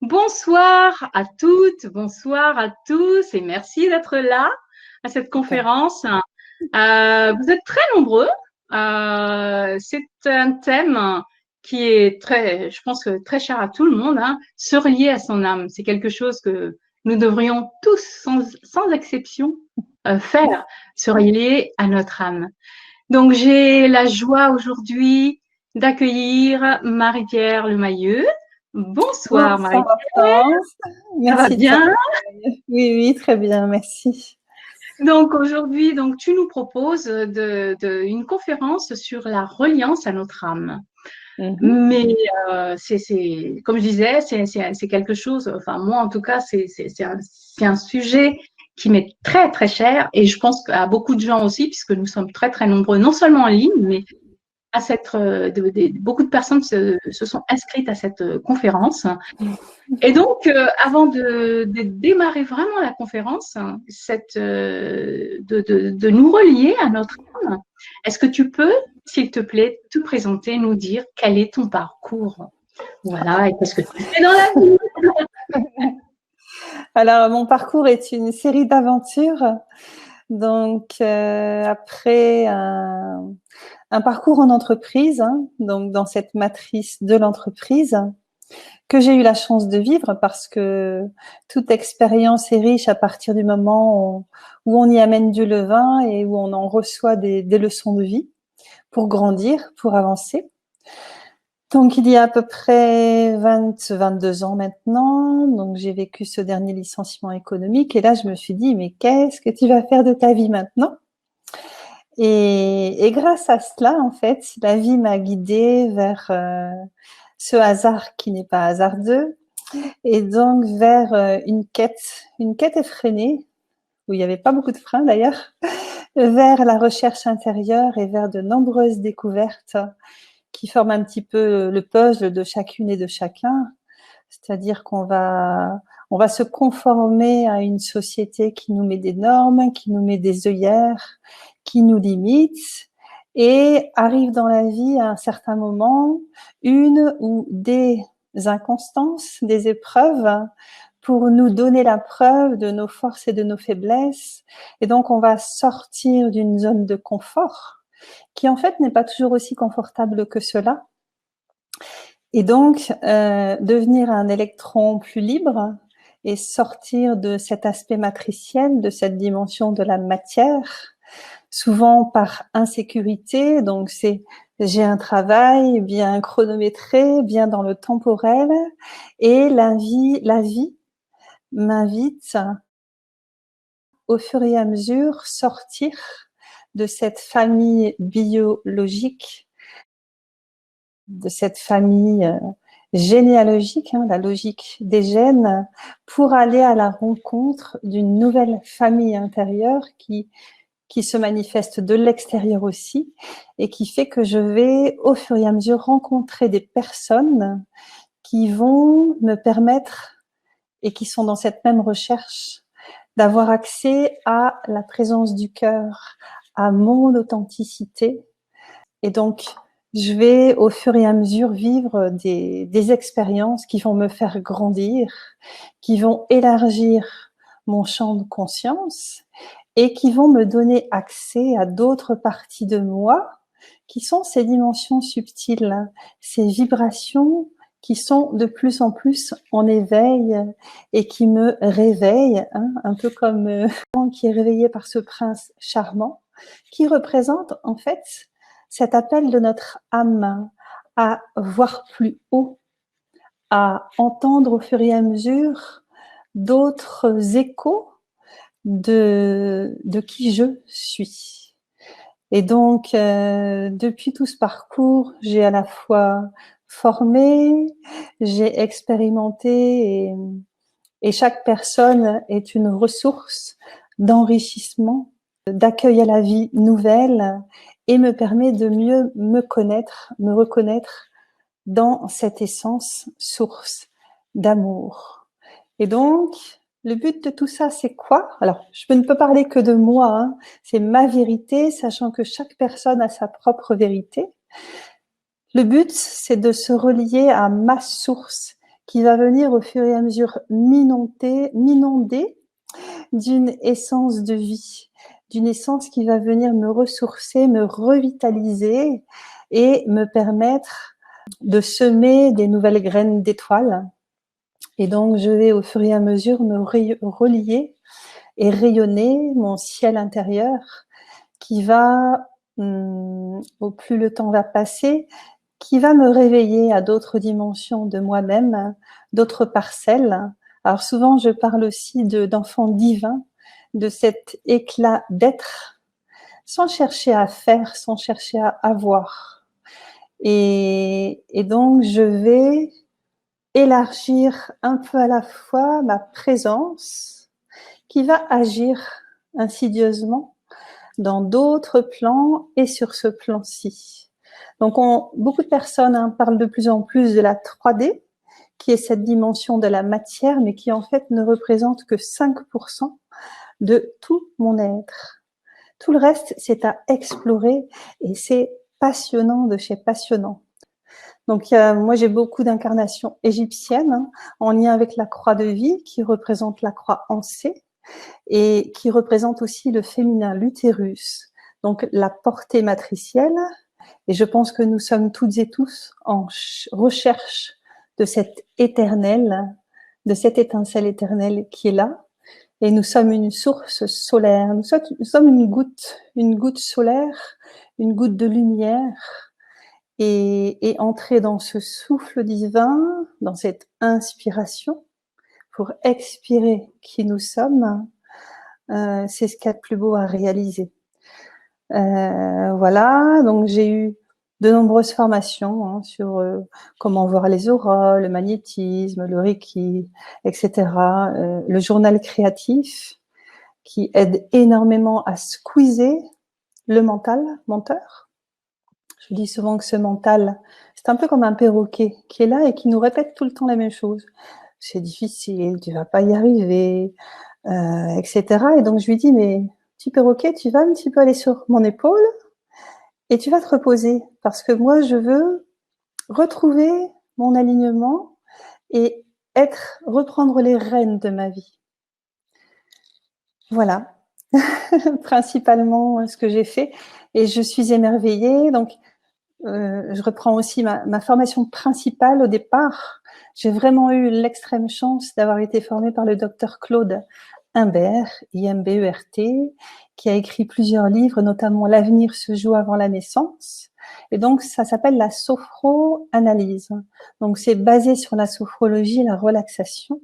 Bonsoir à toutes, bonsoir à tous et merci d'être là à cette conférence. Vous êtes très nombreux. C'est un thème qui est très, je pense que très cher à tout le monde, hein, se relier à son âme. C'est quelque chose que nous devrions tous, sans exception, faire, se relier à notre âme. Donc, j'ai la joie aujourd'hui d'accueillir Marie-Pierre Lemayeux. Bonsoir Marie. Bonsoir Florence, Ça va merci de bien? t'accueillir. Oui, oui, très bien, merci. Donc aujourd'hui, tu nous proposes une conférence sur la reliance à notre âme. Mhm. Mais comme je disais, c'est quelque chose. Enfin moi en tout cas, c'est un sujet qui m'est très très cher et je pense à beaucoup de gens aussi puisque nous sommes très très nombreux, non seulement en ligne, mais beaucoup de personnes se sont inscrites à cette conférence. Et donc, avant de démarrer vraiment la conférence, de nous relier à notre âme, est-ce que tu peux, s'il te plaît, te présenter, nous dire quel est ton parcours? Voilà, et qu'est-ce que tu fais dans la vie? Alors, mon parcours est une série d'aventures. Donc, après un parcours en entreprise, hein, donc dans cette matrice de l'entreprise, que j'ai eu la chance de vivre parce que toute expérience est riche à partir du moment où on y amène du levain et où on en reçoit des leçons de vie pour grandir, pour avancer. Donc, il y a à peu près 22 ans maintenant, donc j'ai vécu ce dernier licenciement économique et là, je me suis dit, mais qu'est-ce que tu vas faire de ta vie maintenant? Et grâce à cela, en fait, la vie m'a guidée vers ce hasard qui n'est pas hasardeux et donc vers une quête effrénée, où il n'y avait pas beaucoup de freins d'ailleurs, vers la recherche intérieure et vers de nombreuses découvertes qui forment un petit peu le puzzle de chacune et de chacun. C'est-à-dire on va se conformer à une société qui nous met des normes, qui nous met des œillères, qui nous limite, et arrive dans la vie à un certain moment une ou des inconstances, des épreuves pour nous donner la preuve de nos forces et de nos faiblesses. Et donc, on va sortir d'une zone de confort qui en fait n'est pas toujours aussi confortable que cela. Et donc, devenir un électron plus libre et sortir de cet aspect matriciel, de cette dimension de la matière, souvent par insécurité. Donc, c'est j'ai un travail bien chronométré, bien dans le temporel, et la vie m'invite au fur et à mesure sortir de cette famille biologique, de cette famille généalogique, hein, la logique des gènes, pour aller à la rencontre d'une nouvelle famille intérieure qui se manifeste de l'extérieur aussi et qui fait que je vais au fur et à mesure rencontrer des personnes qui vont me permettre et qui sont dans cette même recherche d'avoir accès à la présence du cœur, à mon authenticité. Et donc, je vais au fur et à mesure vivre des expériences qui vont me faire grandir, qui vont élargir mon champ de conscience et qui vont me donner accès à d'autres parties de moi qui sont ces dimensions subtiles, ces vibrations qui sont de plus en plus en éveil et qui me réveillent, hein, un peu comme qui est réveillé par ce prince charmant, qui représente en fait cet appel de notre âme à voir plus haut, à entendre au fur et à mesure d'autres échos de qui je suis. Et donc, depuis tout ce parcours, j'ai à la fois formé, j'ai expérimenté et chaque personne est une ressource d'enrichissement, d'accueil à la vie nouvelle et me permet de mieux me connaître, me reconnaître dans cette essence source d'amour. Et donc, le but de tout ça, c'est quoi? Alors, je ne peux parler que de moi, hein. C'est ma vérité, sachant que chaque personne a sa propre vérité. Le but, c'est de se relier à ma source, qui va venir au fur et à mesure m'inonder d'une essence de vie, d'une essence qui va venir me ressourcer, me revitaliser et me permettre de semer des nouvelles graines d'étoiles. Et donc, je vais au fur et à mesure me relier et rayonner mon ciel intérieur qui va, au plus le temps va passer, qui va me réveiller à d'autres dimensions de moi-même, d'autres parcelles. Alors souvent, je parle aussi d'enfants divins, de cet éclat d'être, sans chercher à faire, sans chercher à avoir. Et donc, je vais élargir un peu à la fois ma présence, qui va agir insidieusement dans d'autres plans et sur ce plan-ci. Donc, beaucoup de personnes parlent de plus en plus de la 3D, qui est cette dimension de la matière, mais qui en fait ne représente que 5% de tout mon être. Tout le reste, c'est à explorer et c'est passionnant de chez passionnant. Donc, moi, j'ai beaucoup d'incarnations égyptiennes en lien avec la croix de vie qui représente la croix en C et qui représente aussi le féminin, l'utérus, donc la portée matricielle. Et je pense que nous sommes toutes et tous en recherche de cet éternel, de cette étincelle éternelle qui est là. Et nous sommes une source solaire, nous sommes une goutte solaire, une goutte de lumière. Et entrer dans ce souffle divin, dans cette inspiration, pour expirer qui nous sommes, c'est ce qu'il y a de plus beau à réaliser. Voilà, donc j'ai eu de nombreuses formations sur comment voir les auras, le magnétisme, le Reiki, etc. Le journal créatif qui aide énormément à squeezer le menteur. Je dis souvent que ce mental, c'est un peu comme un perroquet qui est là et qui nous répète tout le temps la même chose. C'est difficile, tu vas pas y arriver, etc. Et donc je lui dis, mais petit perroquet, tu vas un petit peu aller sur mon épaule et tu vas te reposer parce que moi, je veux retrouver mon alignement et reprendre les rênes de ma vie. Voilà, principalement ce que j'ai fait et je suis émerveillée. Donc, je reprends aussi ma formation principale au départ. J'ai vraiment eu l'extrême chance d'avoir été formée par le docteur Claude Imbert, I-M-B-E-R-T, qui a écrit plusieurs livres, notamment L'avenir se joue avant la naissance. Et donc, ça s'appelle la sophro-analyse. Donc, c'est basé sur la sophrologie et la relaxation.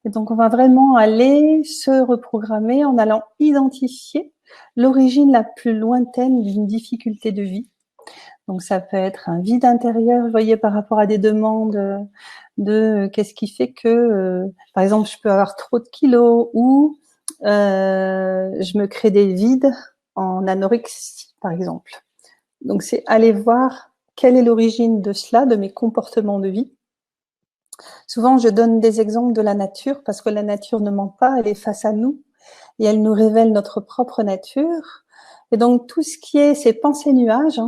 Et donc, on va vraiment aller se reprogrammer en allant identifier l'origine la plus lointaine d'une difficulté de vie. Donc, ça peut être un vide intérieur, vous voyez, par rapport à des demandes de qu'est-ce qui fait que, par exemple, je peux avoir trop de kilos ou je me crée des vides en anorexie, par exemple. Donc, c'est aller voir quelle est l'origine de cela, de mes comportements de vie. Souvent, je donne des exemples de la nature parce que la nature ne ment pas, elle est face à nous et elle nous révèle notre propre nature. Et donc, tout ce qui est ces pensées nuages,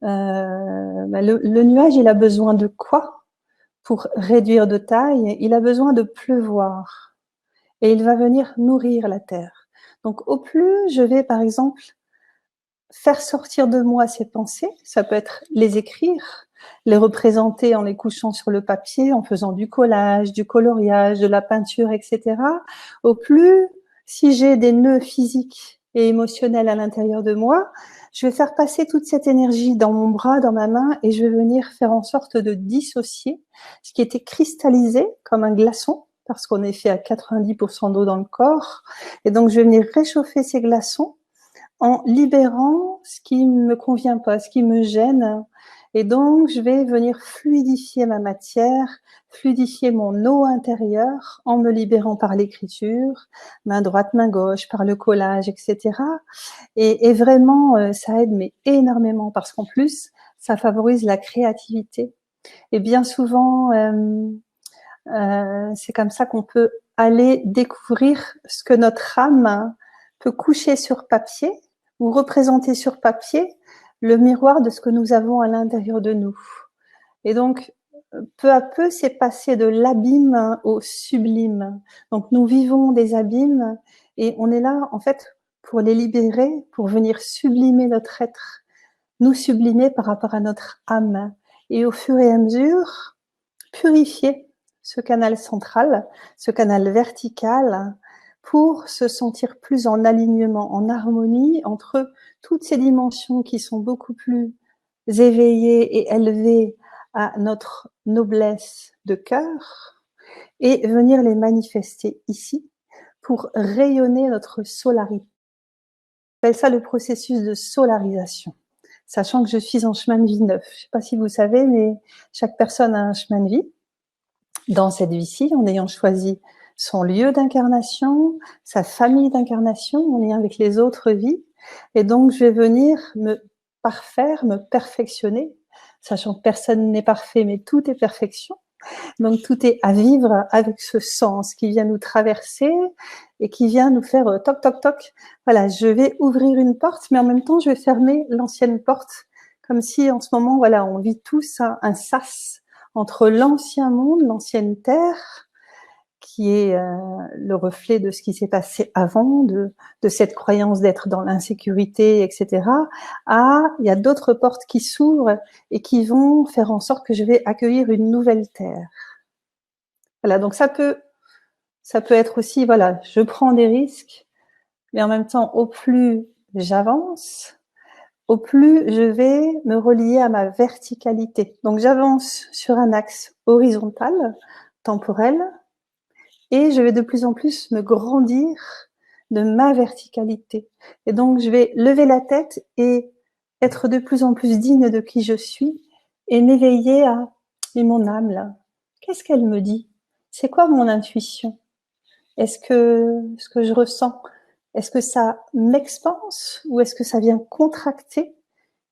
le nuage, il a besoin de quoi pour réduire de taille? Il a besoin de pleuvoir et il va venir nourrir la terre. Donc, au plus je vais, par exemple, faire sortir de moi ces pensées, ça peut être les écrire, les représenter en les couchant sur le papier, en faisant du collage, du coloriage, de la peinture, etc. Au plus, si j'ai des nœuds physiques et émotionnels à l'intérieur de moi, je vais faire passer toute cette énergie dans mon bras, dans ma main, et je vais venir faire en sorte de dissocier ce qui était cristallisé comme un glaçon, parce qu'on est fait à 90% d'eau dans le corps. Et donc, je vais venir réchauffer ces glaçons en libérant ce qui ne me convient pas, ce qui me gêne. Et donc, je vais venir fluidifier ma matière, fluidifier mon eau intérieure en me libérant par l'écriture, main droite, main gauche, par le collage, etc. Et vraiment, ça aide mais énormément parce qu'en plus, ça favorise la créativité. Et bien souvent, c'est comme ça qu'on peut aller découvrir ce que notre âme peut coucher sur papier ou représenter sur papier le miroir de ce que nous avons à l'intérieur de nous. Et donc, peu à peu, c'est passé de l'abîme au sublime. Donc, nous vivons des abîmes et on est là, en fait, pour les libérer, pour venir sublimer notre être, nous sublimer par rapport à notre âme. Et au fur et à mesure, purifier ce canal central, ce canal vertical, pour se sentir plus en alignement, en harmonie entre toutes ces dimensions qui sont beaucoup plus éveillées et élevées à notre noblesse de cœur et venir les manifester ici pour rayonner notre solarité. J'appelle ça le processus de solarisation, sachant que je suis en chemin de vie neuf. Je ne sais pas si vous savez, mais chaque personne a un chemin de vie dans cette vie-ci, en ayant choisi son lieu d'incarnation, sa famille d'incarnation, en lien avec les autres vies. Et donc, je vais venir me parfaire, me perfectionner, sachant que personne n'est parfait, mais tout est perfection. Donc, tout est à vivre avec ce sens qui vient nous traverser et qui vient nous faire toc, toc, toc. Voilà, je vais ouvrir une porte, mais en même temps, je vais fermer l'ancienne porte. Comme si, en ce moment, voilà, on vit tous un sas entre l'ancien monde, l'ancienne terre, qui est le reflet de ce qui s'est passé avant, de cette croyance d'être dans l'insécurité, etc. Il y a d'autres portes qui s'ouvrent et qui vont faire en sorte que je vais accueillir une nouvelle terre. Voilà, donc ça peut être aussi, voilà, je prends des risques, mais en même temps, au plus j'avance, au plus je vais me relier à ma verticalité. Donc j'avance sur un axe horizontal, temporel, et je vais de plus en plus me grandir de ma verticalité. Et donc je vais lever la tête et être de plus en plus digne de qui je suis et m'éveiller à « mais mon âme là, qu'est-ce qu'elle me dit? C'est quoi mon intuition? Est-ce que ce que je ressens, est-ce que ça m'expanse ou est-ce que ça vient contracter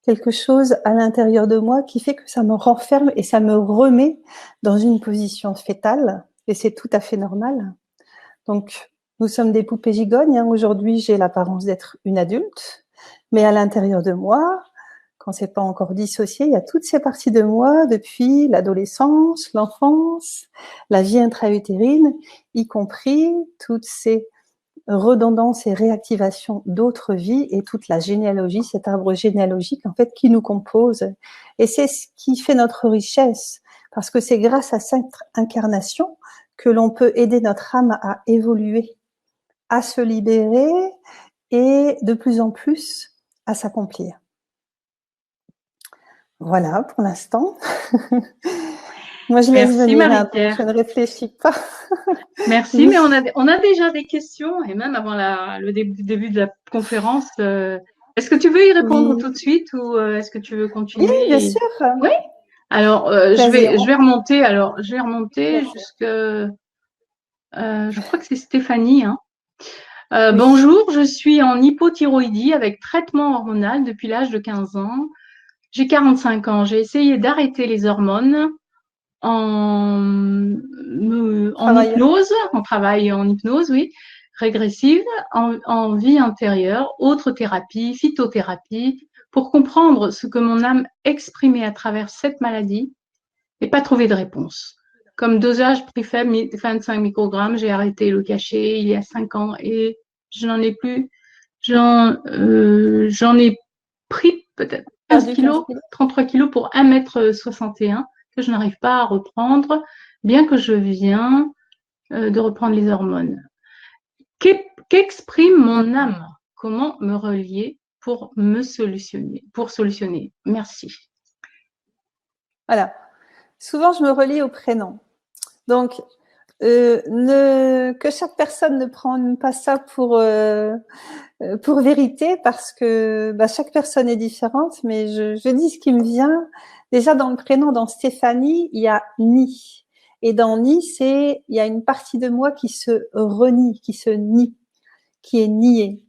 quelque chose à l'intérieur de moi qui fait que ça me renferme et ça me remet dans une position fétale, et c'est tout à fait normal. Donc, nous sommes des poupées gigognes. Aujourd'hui, j'ai l'apparence d'être une adulte, mais à l'intérieur de moi, quand c'est pas encore dissocié, il y a toutes ces parties de moi depuis l'adolescence, l'enfance, la vie intra-utérine, y compris toutes ces redondance et réactivation d'autres vies et toute la généalogie, cet arbre généalogique en fait qui nous compose. Et c'est ce qui fait notre richesse, parce que c'est grâce à cette incarnation que l'on peut aider notre âme à évoluer, à se libérer et de plus en plus à s'accomplir. Voilà pour l'instant. Moi, je laisse Merci venir un peu, Marie-Pierre. je ne réfléchis pas. Merci, Oui. mais on a déjà des questions, et même avant le début de la conférence. Est-ce que tu veux y répondre Oui. tout de suite ou est-ce que tu veux Oui, continuer bien sûr. Oui. Alors, Vas-y. je vais remonter. Alors, je vais remonter jusque. Je crois que c'est Stéphanie. Hein. Oui. Bonjour, je suis en hypothyroïdie avec traitement hormonal depuis l'âge de 15 ans. J'ai 45 ans. J'ai essayé d'arrêter les hormones en hypnose, on travaille en hypnose, oui, régressive, en vie intérieure, autre thérapie, phytothérapie, pour comprendre ce que mon âme exprimait à travers cette maladie et pas trouver de réponse. Comme dosage prix faible, 25 microgrammes, j'ai arrêté le cachet il y a 5 ans et je n'en ai plus. J'en ai pris peut-être 15 kilos, 33 kilos pour 1,61 m que je n'arrive pas à reprendre, bien que je viens de reprendre les hormones. Qu'exprime mon âme? Comment me relier pour solutionner? Merci. Voilà. Souvent, je me relie au prénom. Donc, que chaque personne ne prenne pas ça pour vérité, parce que chaque personne est différente, mais je dis ce qui me vient. Déjà, dans le prénom, dans Stéphanie, il y a Ni. Et dans Ni, il y a une partie de moi qui se renie, qui se nie, qui est niée.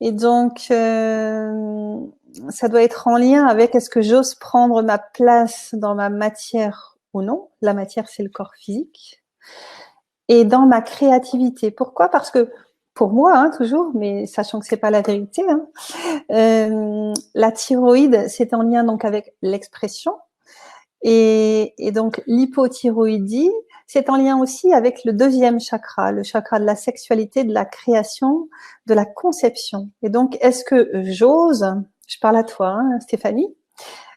Et donc, ça doit être en lien avec est-ce que j'ose prendre ma place dans ma matière ou non. La matière, c'est le corps physique. Et dans ma créativité. Pourquoi? Parce que pour moi, hein, toujours, mais sachant que c'est pas la vérité, hein, la thyroïde, c'est en lien donc avec l'expression. Et donc, l'hypothyroïdie, c'est en lien aussi avec le deuxième chakra, le chakra de la sexualité, de la création, de la conception. Et donc, est-ce que j'ose, je parle à toi, hein, Stéphanie,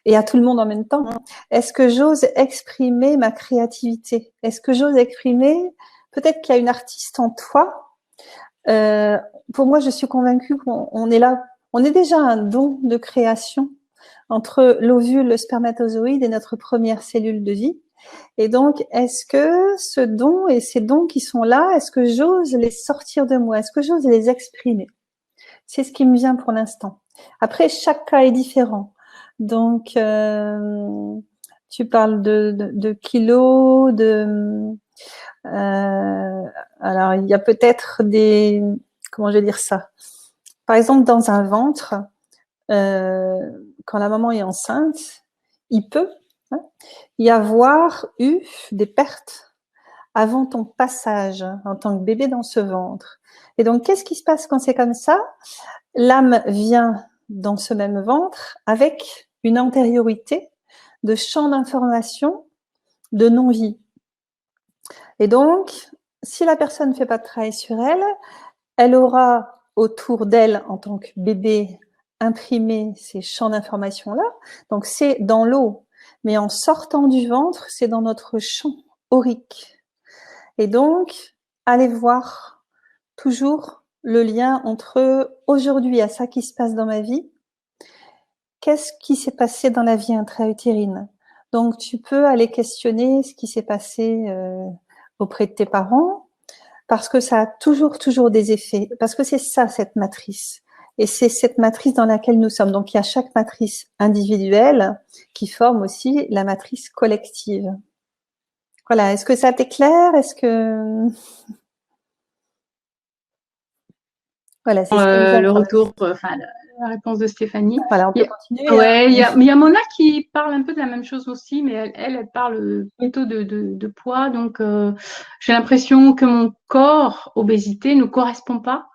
et à tout le monde en même temps, hein, est-ce que j'ose exprimer ma créativité? Est-ce que j'ose exprimer, peut-être qu'il y a une artiste en toi. Pour moi, je suis convaincue qu'on est là, on est déjà un don de création entre l'ovule, le spermatozoïde et notre première cellule de vie. Et donc, est-ce que ce don et ces dons qui sont là, est-ce que j'ose les sortir de moi? Est-ce que j'ose les exprimer? C'est ce qui me vient pour l'instant. Après, chaque cas est différent. Donc, tu parles de kilos, alors, il y a peut-être des... Comment je vais dire ça? Par exemple, dans un ventre, quand la maman est enceinte, il peut y avoir eu des pertes avant ton passage en tant que bébé dans ce ventre. Et donc, qu'est-ce qui se passe quand c'est comme ça? L'âme vient dans ce même ventre avec une antériorité de champ d'information de non-vie. Et donc, si la personne ne fait pas de travail sur elle, elle aura autour d'elle, en tant que bébé, imprimé ces champs d'information-là. Donc, c'est dans l'eau. Mais en sortant du ventre, c'est dans notre champ aurique. Et donc, allez voir toujours le lien entre aujourd'hui à ça qui se passe dans ma vie. Qu'est-ce qui s'est passé dans la vie intra-utérine? Donc, tu peux aller questionner ce qui s'est passé auprès de tes parents, parce que ça a toujours des effets, parce que c'est ça, cette matrice. Et c'est cette matrice dans laquelle nous sommes. Donc, il y a chaque matrice individuelle qui forme aussi la matrice collective. Voilà, est-ce que ça t'éclaire? Est-ce que... Voilà, c'est ce qui me vient. Le retour, enfin, la réponse de Stéphanie. Voilà, on peut continuer. Ouais, Hein. il y a Mona qui parle un peu de la même chose aussi, mais elle parle plutôt de poids. Donc, j'ai l'impression que mon corps, obésité, ne correspond pas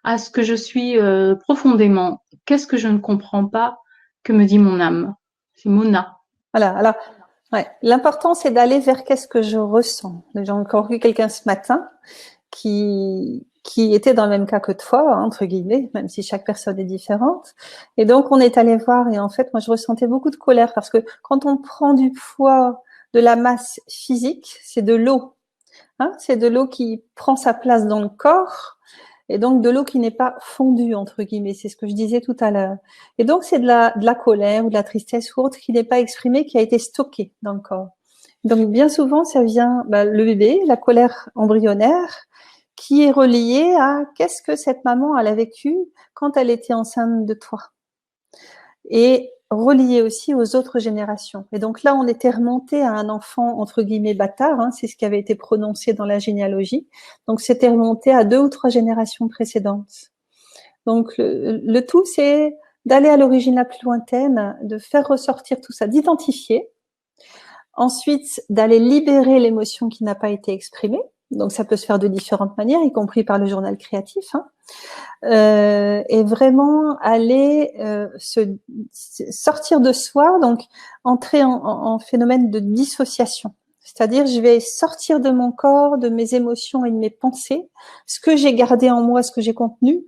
à ce que je suis profondément. Qu'est-ce que je ne comprends pas que me dit mon âme? C'est Mona. Voilà, alors, ouais, l'important, c'est d'aller vers qu'est-ce que je ressens. J'ai encore vu quelqu'un ce matin qui était dans le même cas que toi, entre guillemets, même si chaque personne est différente. Et donc, on est allé voir, et en fait, moi, je ressentais beaucoup de colère, parce que quand on prend du poids, de la masse physique, c'est de l'eau. Hein, c'est de l'eau qui prend sa place dans le corps, et donc de l'eau qui n'est pas fondue, entre guillemets. C'est ce que je disais tout à l'heure. Et donc, c'est de la colère ou de la tristesse ou autre qui n'est pas exprimée, qui a été stockée dans le corps. Donc, bien souvent, ça vient, le bébé, la colère embryonnaire, qui est reliée à qu'est-ce que cette maman elle a vécu quand elle était enceinte de toi. Et reliée aussi aux autres générations. Et donc là, on était remonté à un enfant, entre guillemets, bâtard, hein, c'est ce qui avait été prononcé dans la généalogie. Donc, c'était remonté à 2 ou 3 générations précédentes. Donc, le tout, c'est d'aller à l'origine la plus lointaine, de faire ressortir tout ça, d'identifier. Ensuite, d'aller libérer l'émotion qui n'a pas été exprimée. Donc, ça peut se faire de différentes manières, y compris par le journal créatif. Hein. Et vraiment aller sortir de soi, donc entrer en phénomène de dissociation. C'est-à-dire, je vais sortir de mon corps, de mes émotions et de mes pensées, ce que j'ai gardé en moi, ce que j'ai contenu,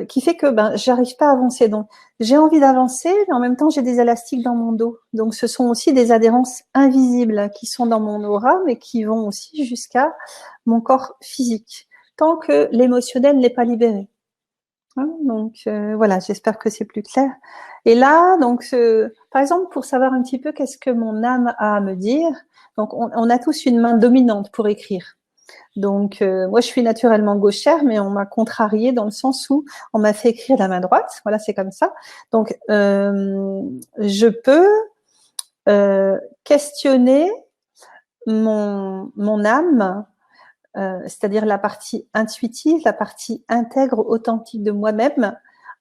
qui fait que j'arrive pas à avancer. Donc, j'ai envie d'avancer, mais en même temps, j'ai des élastiques dans mon dos. Donc, ce sont aussi des adhérences invisibles qui sont dans mon aura, mais qui vont aussi jusqu'à mon corps physique, tant que l'émotionnel n'est pas libéré. Hein, donc, voilà, j'espère que c'est plus clair. Et là, donc, par exemple, pour savoir un petit peu qu'est-ce que mon âme a à me dire, donc, on a tous une main dominante pour écrire. Donc, moi, je suis naturellement gauchère, mais on m'a contrariée dans le sens où on m'a fait écrire la main droite. Voilà, c'est comme ça. Donc, je peux questionner mon âme, c'est-à-dire la partie intuitive, la partie intègre, authentique de moi-même,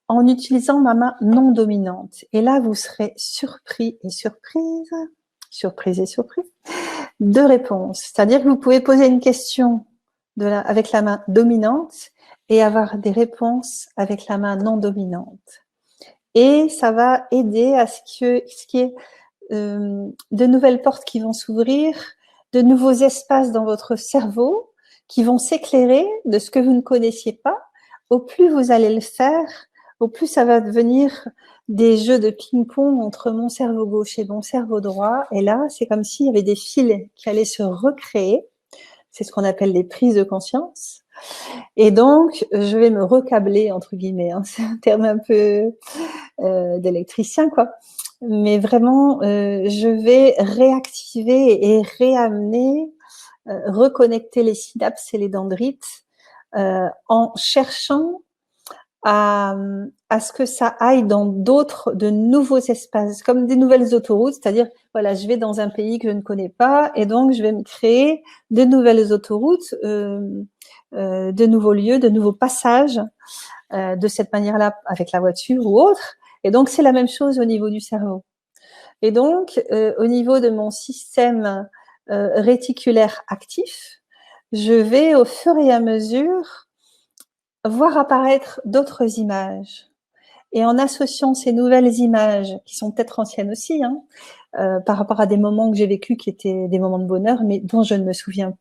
en utilisant ma main non dominante. Et là, vous serez surpris et surprise de réponses. C'est-à-dire que vous pouvez poser une question avec la main dominante et avoir des réponses avec la main non dominante. Et ça va aider à ce qui est de nouvelles portes qui vont s'ouvrir, de nouveaux espaces dans votre cerveau qui vont s'éclairer de ce que vous ne connaissiez pas. Au plus vous allez le faire, au plus ça va devenir des jeux de ping-pong entre mon cerveau gauche et mon cerveau droit. Et là, c'est comme s'il y avait des fils qui allaient se recréer. C'est ce qu'on appelle des prises de conscience. Et donc, je vais me recabler, entre guillemets. Hein. C'est un terme un peu d'électricien, quoi. Mais vraiment, je vais réactiver et réamener, reconnecter les synapses et les dendrites en cherchant à ce que ça aille dans de nouveaux espaces, comme des nouvelles autoroutes, c'est-à-dire, voilà, je vais dans un pays que je ne connais pas, et donc je vais me créer de nouvelles autoroutes, de nouveaux lieux, de nouveaux passages, de cette manière-là, avec la voiture ou autre. Et donc, c'est la même chose au niveau du cerveau. Et donc, au niveau de mon système réticulaire actif, je vais, au fur et à mesure, voir apparaître d'autres images. Et en associant ces nouvelles images, qui sont peut-être anciennes aussi, hein, par rapport à des moments que j'ai vécus qui étaient des moments de bonheur, mais dont je ne me souviens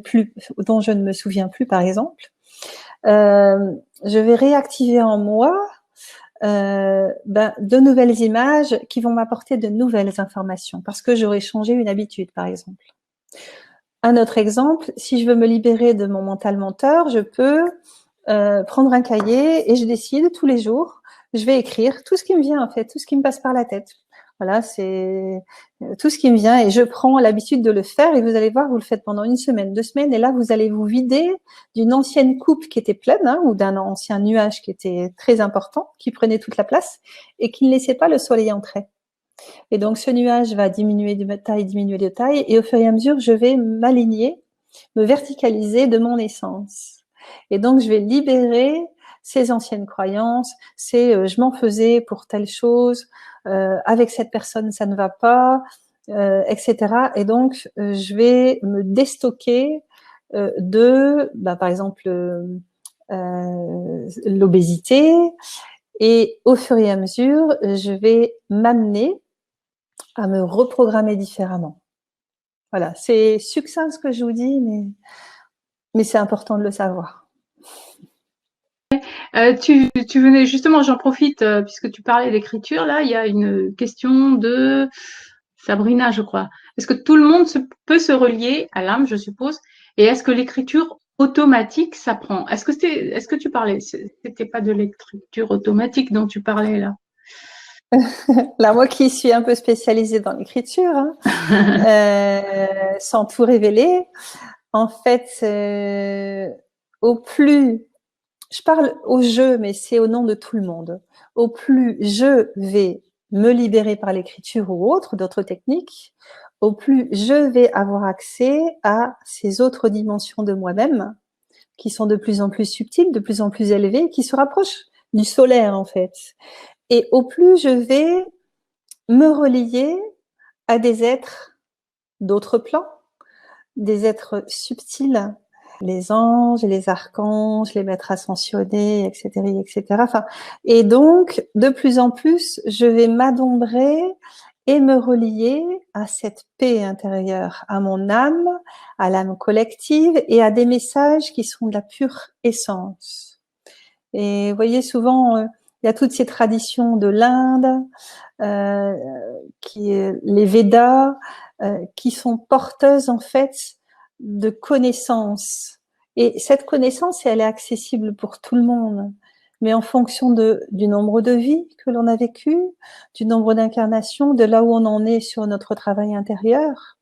plus, par exemple, je vais réactiver en moi de nouvelles images qui vont m'apporter de nouvelles informations, parce que j'aurais changé une habitude, par exemple. Un autre exemple, si je veux me libérer de mon mental menteur, je peux prendre un cahier et je décide tous les jours, je vais écrire tout ce qui me vient en fait, tout ce qui me passe par la tête. Voilà, c'est tout ce qui me vient et je prends l'habitude de le faire et vous allez voir, vous le faites pendant 1 semaine, 2 semaines et là, vous allez vous vider d'une ancienne coupe qui était pleine hein, ou d'un ancien nuage qui était très important, qui prenait toute la place et qui ne laissait pas le soleil entrer. Et donc, ce nuage va diminuer de taille et au fur et à mesure, je vais m'aligner, me verticaliser de mon essence. Et donc, je vais libérer ces anciennes croyances, je m'en faisais pour telle chose, avec cette personne ça ne va pas, etc. Et donc, je vais me déstocker par exemple, l'obésité. Et au fur et à mesure, je vais m'amener à me reprogrammer différemment. Voilà, c'est succinct ce que je vous dis, mais c'est important de le savoir. Tu venais justement, j'en profite, puisque tu parlais d'écriture, là, il y a une question de Sabrina, je crois. Est-ce que tout le monde peut se relier à l'âme, je suppose, et est-ce que l'écriture automatique s'apprend? Est-ce que tu parlais, c'était pas de l'écriture automatique dont tu parlais là? Là, moi qui suis un peu spécialisée dans l'écriture, hein, sans tout révéler, en fait, au plus, je parle au jeu, mais c'est au nom de tout le monde. Au plus je vais me libérer par l'écriture ou d'autres techniques, au plus je vais avoir accès à ces autres dimensions de moi-même qui sont de plus en plus subtiles, de plus en plus élevées, qui se rapprochent du solaire en fait. Et au plus je vais me relier à des êtres d'autres plans, des êtres subtils, les anges, les archanges, les maîtres ascensionnés, etc., etc. Enfin, et donc, de plus en plus, je vais m'adombrer et me relier à cette paix intérieure, à mon âme, à l'âme collective et à des messages qui sont de la pure essence. Et vous voyez, souvent, il y a toutes ces traditions de l'Inde, les Védas, qui sont porteuses en fait de connaissances. Et cette connaissance, elle est accessible pour tout le monde, mais en fonction du nombre de vies que l'on a vécues, du nombre d'incarnations, de là où on en est sur notre travail intérieur,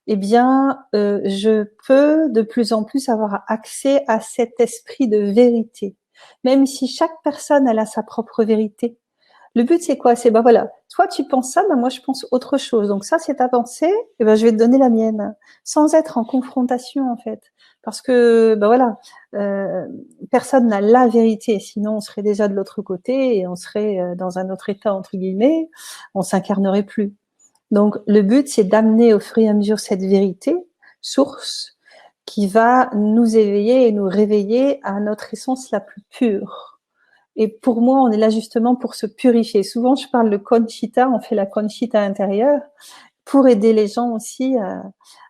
eh bien, je peux de plus en plus avoir accès à cet esprit de vérité, même si chaque personne elle a sa propre vérité. Le but, c'est quoi? C'est, voilà, toi, tu penses ça, moi, je pense autre chose. Donc ça, c'est ta pensée, et je vais te donner la mienne, sans être en confrontation, en fait. Parce que, voilà, personne n'a la vérité, sinon on serait déjà de l'autre côté et on serait dans un autre état, entre guillemets, on s'incarnerait plus. Donc, le but, c'est d'amener au fur et à mesure cette vérité, source, qui va nous éveiller et nous réveiller à notre essence la plus pure. Et pour moi, on est là justement pour se purifier. Souvent, je parle de Conchita, on fait la Conchita intérieure pour aider les gens aussi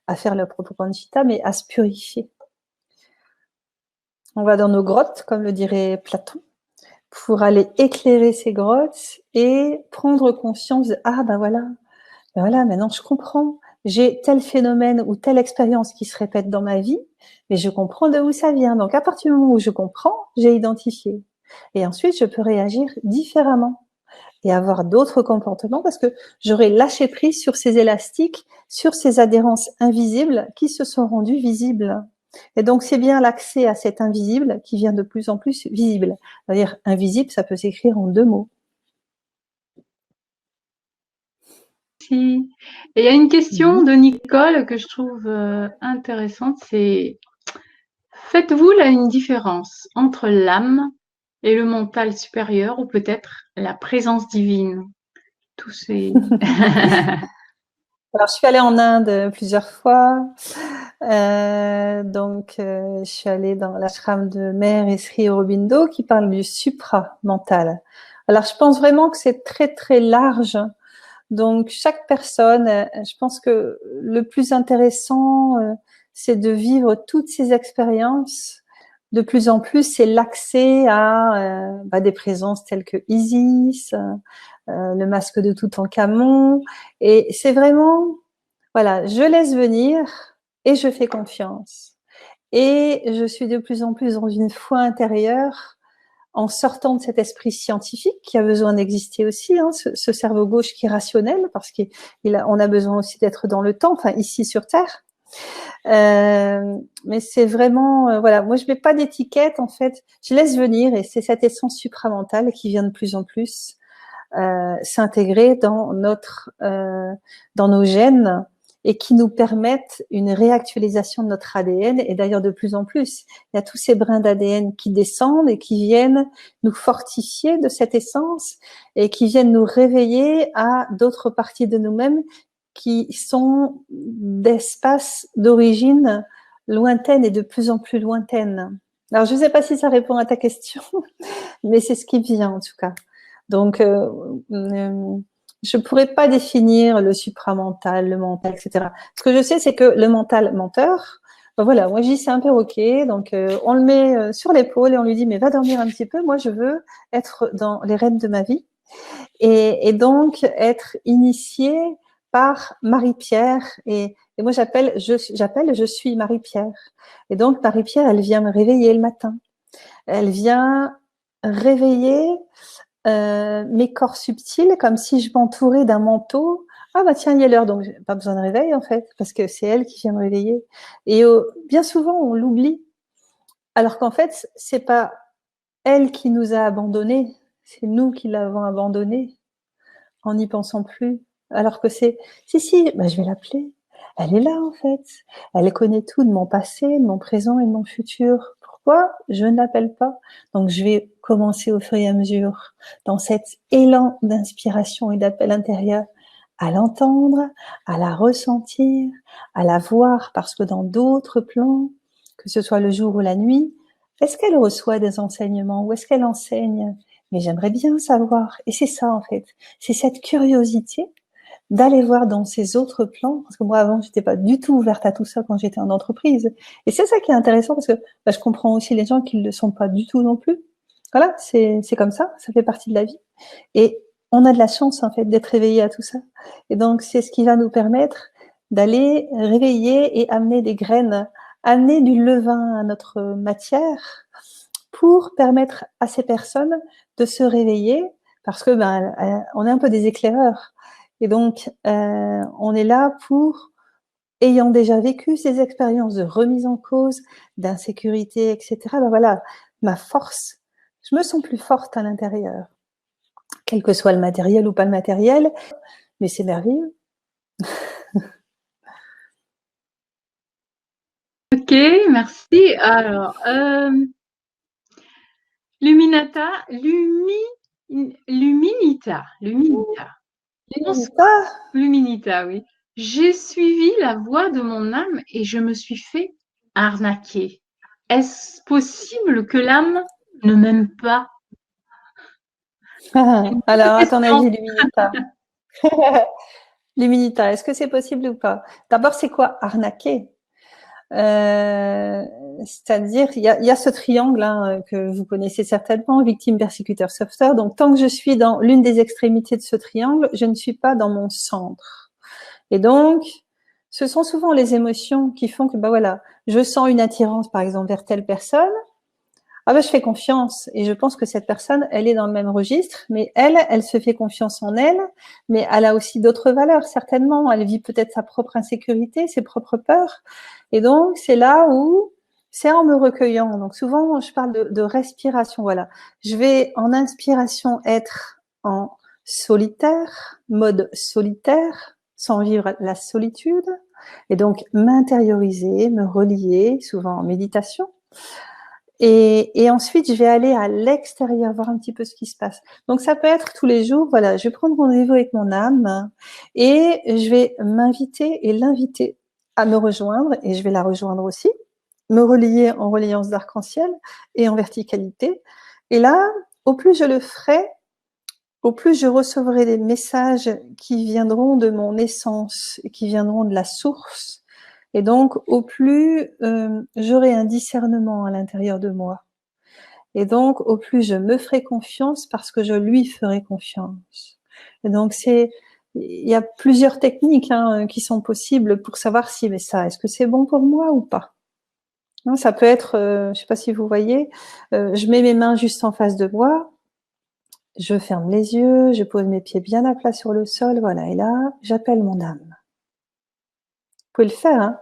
à faire leur propre Conchita, mais à se purifier. On va dans nos grottes, comme le dirait Platon, pour aller éclairer ces grottes et prendre conscience de, ah ben voilà, maintenant je comprends. J'ai tel phénomène ou telle expérience qui se répète dans ma vie, mais je comprends de où ça vient. Donc à partir du moment où je comprends, j'ai identifié. Et ensuite, je peux réagir différemment et avoir d'autres comportements parce que j'aurai lâché prise sur ces élastiques, sur ces adhérences invisibles qui se sont rendues visibles. Et donc, c'est bien l'accès à cet invisible qui vient de plus en plus visible. C'est-à-dire, invisible, ça peut s'écrire en 2 mots. Et il y a une question de Nicole que je trouve intéressante, c'est faites-vous là une différence entre l'âme et le mental supérieur ou peut-être la présence divine? Tous ces... Alors, je suis allée en Inde plusieurs fois. Je suis allée dans l'ashram de Mère et Sri Aurobindo qui parle du supramental. Alors, je pense vraiment que c'est très, très large. Donc, chaque personne, je pense que le plus intéressant, c'est de vivre toutes ces expériences. De plus en plus, c'est l'accès à des présences telles que Isis, le masque de Toutankhamon. Et c'est vraiment, voilà, je laisse venir et je fais confiance. Et je suis de plus en plus dans une foi intérieure en sortant de cet esprit scientifique qui a besoin d'exister aussi, hein, ce cerveau gauche qui est rationnel, parce qu'on a besoin aussi d'être dans le temps, enfin ici sur Terre. Mais c'est vraiment, voilà, moi je mets pas d'étiquette en fait, je laisse venir et c'est cette essence supramentale qui vient de plus en plus s'intégrer dans dans nos gènes et qui nous permettent une réactualisation de notre ADN. Et d'ailleurs, de plus en plus, il y a tous ces brins d'ADN qui descendent et qui viennent nous fortifier de cette essence et qui viennent nous réveiller à d'autres parties de nous-mêmes qui sont d'espaces d'origine lointaine et de plus en plus lointaine. Alors, je ne sais pas si ça répond à ta question, mais c'est ce qui vient en tout cas. Donc, je pourrais pas définir le supramental, le mental, etc. Ce que je sais, c'est que le mental menteur, ben voilà, moi je dis c'est un perroquet, donc on le met sur l'épaule et on lui dit mais va dormir un petit peu, moi je veux être dans les rênes de ma vie et donc être initié par Marie-Pierre et moi j'appelle je suis Marie-Pierre et donc Marie-Pierre elle vient me réveiller le matin, elle vient réveiller mes corps subtils, comme si je m'entourais d'un manteau. Ah bah tiens, il y a l'heure, donc j'ai pas besoin de réveil en fait, parce que c'est elle qui vient me réveiller. Et bien souvent, on l'oublie, alors qu'en fait, c'est pas elle qui nous a abandonnés, c'est nous qui l'avons abandonnée en n'y pensant plus. Alors que si, bah, je vais l'appeler. Elle est là en fait. Elle connaît tout de mon passé, de mon présent et de mon futur. Pourquoi je ne l'appelle pas? Donc je vais commencer au fur et à mesure, dans cet élan d'inspiration et d'appel intérieur, à l'entendre, à la ressentir, à la voir, parce que dans d'autres plans, que ce soit le jour ou la nuit, est-ce qu'elle reçoit des enseignements ou est-ce qu'elle enseigne? Mais j'aimerais bien savoir. Et c'est ça en fait, c'est cette curiosité d'aller voir dans ces autres plans, parce que moi avant j'étais pas du tout ouverte à tout ça quand j'étais en entreprise. Et c'est ça qui est intéressant parce que je comprends aussi les gens qui ne le sont pas du tout non plus. Voilà, c'est comme ça fait partie de la vie. Et on a de la chance en fait d'être réveillé à tout ça. Et donc c'est ce qui va nous permettre d'aller réveiller et amener des graines, amener du levain à notre matière pour permettre à ces personnes de se réveiller parce que on est un peu des éclaireurs. Et donc, on est là pour, ayant déjà vécu ces expériences de remise en cause, d'insécurité, etc., voilà, ma force, je me sens plus forte à l'intérieur, quel que soit le matériel ou pas le matériel, mais c'est merveilleux. Ok, merci. Alors, Luminata, Luminita, bonsoir, Luminita, oui. J'ai suivi la voix de mon âme et je me suis fait arnaquer. Est-ce possible que l'âme ne m'aime pas? Alors, à ton avis, l'Humanita l'Humanita, est-ce que c'est possible ou pas? D'abord, c'est quoi arnaquer? C'est-à-dire, il y a ce triangle hein, que vous connaissez certainement, victime, persécuteur, sauveteur. Donc, tant que je suis dans l'une des extrémités de ce triangle, je ne suis pas dans mon centre. Et donc, ce sont souvent les émotions qui font que, bah voilà, je sens une attirance, par exemple, vers telle personne. Ah ben, je fais confiance et je pense que cette personne, elle est dans le même registre, mais elle se fait confiance en elle, mais elle a aussi d'autres valeurs, certainement. Elle vit peut-être sa propre insécurité, ses propres peurs. Et donc, c'est là où c'est en me recueillant. Donc, souvent, je parle de respiration. Voilà. Je vais en inspiration être en solitaire, mode solitaire, sans vivre la solitude. Et donc, m'intérioriser, me relier, souvent en méditation. Et ensuite, je vais aller à l'extérieur, voir un petit peu ce qui se passe. Donc, ça peut être tous les jours, voilà, je vais prendre rendez-vous avec mon âme et je vais m'inviter et l'inviter à me rejoindre et je vais la rejoindre aussi, me relier en reliance d'arc-en-ciel et en verticalité. Et là, au plus je le ferai, au plus je recevrai des messages qui viendront de mon essence, qui viendront de la source. Et donc, au plus j'aurai un discernement à l'intérieur de moi. Et donc, au plus je me ferai confiance parce que je lui ferai confiance. Et donc, il y a plusieurs techniques hein, qui sont possibles pour savoir si, mais ça, est-ce que c'est bon pour moi ou pas? Non, ça peut être, je ne sais pas si vous voyez, je mets mes mains juste en face de moi, je ferme les yeux, je pose mes pieds bien à plat sur le sol, voilà, et là, j'appelle mon âme. Vous pouvez le faire, hein?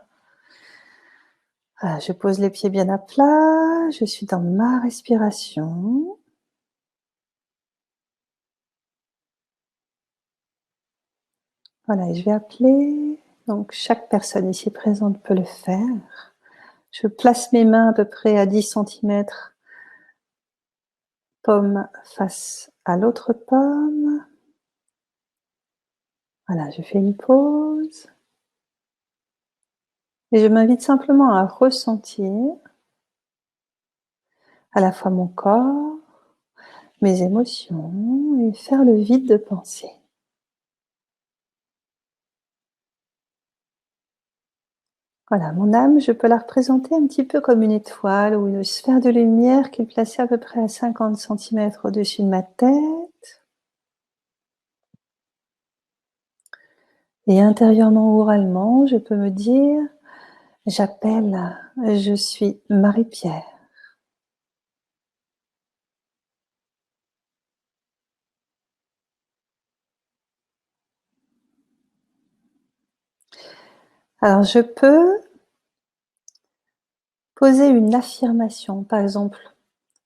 Voilà, je pose les pieds bien à plat, je suis dans ma respiration. Voilà, et je vais appeler. Donc, chaque personne ici présente peut le faire. Je place mes mains à peu près à 10 centimètres, paume face à l'autre paume. Voilà, je fais une pause. Et je m'invite simplement à ressentir à la fois mon corps, mes émotions et faire le vide de pensée. Voilà, mon âme, je peux la représenter un petit peu comme une étoile ou une sphère de lumière qui est placée à peu près à 50 centimètres au-dessus de ma tête. Et intérieurement, oralement, je peux me dire, j'appelle, je suis Marie-Pierre. Alors, je peux poser une affirmation. Par exemple,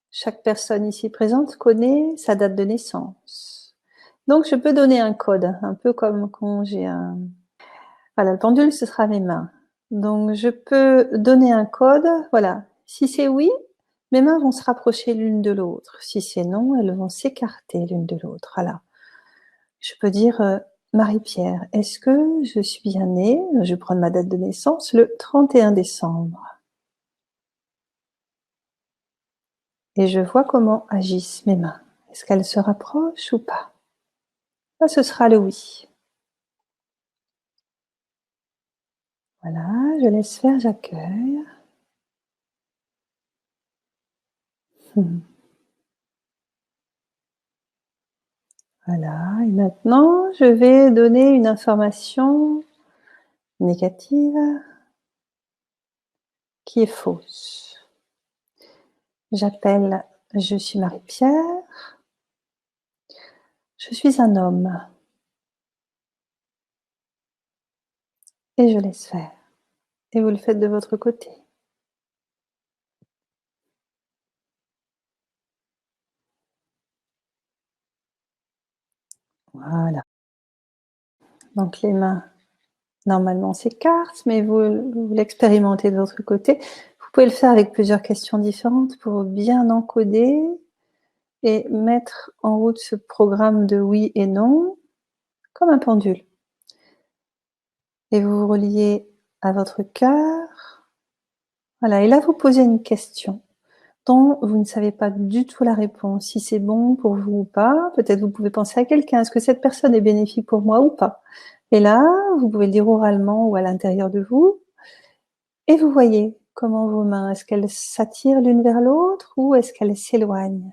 chaque personne ici présente connaît sa date de naissance. Donc, je peux donner un code, un peu comme quand j'ai un... Voilà, le pendule, ce sera mes mains. Donc, je peux donner un code. Voilà. Si c'est oui, mes mains vont se rapprocher l'une de l'autre. Si c'est non, elles vont s'écarter l'une de l'autre. Voilà. Je peux dire Marie-Pierre, est-ce que je suis bien née? Je vais prendre ma date de naissance, le 31 décembre. Et je vois comment agissent mes mains. Est-ce qu'elles se rapprochent ou pas? Là, ce sera le oui. Voilà, je laisse faire, j'accueille. Voilà, et maintenant, je vais donner une information négative qui est fausse. J'appelle, je suis Marie-Pierre, je suis un homme et je laisse faire. Et vous le faites de votre côté. Voilà. Donc les mains, normalement, s'écartent, mais vous l'expérimentez de votre côté. Vous pouvez le faire avec plusieurs questions différentes pour bien encoder et mettre en route ce programme de oui et non, comme un pendule. Et vous vous reliez à votre cœur. Voilà, et là, vous posez une question. dont vous ne savez pas du tout la réponse, si c'est bon pour vous ou pas. Peut-être vous pouvez penser à quelqu'un, est-ce que cette personne est bénéfique pour moi ou pas? Et là, vous pouvez le dire oralement ou à l'intérieur de vous. Et vous voyez comment vos mains, est-ce qu'elles s'attirent l'une vers l'autre ou est-ce qu'elles s'éloignent?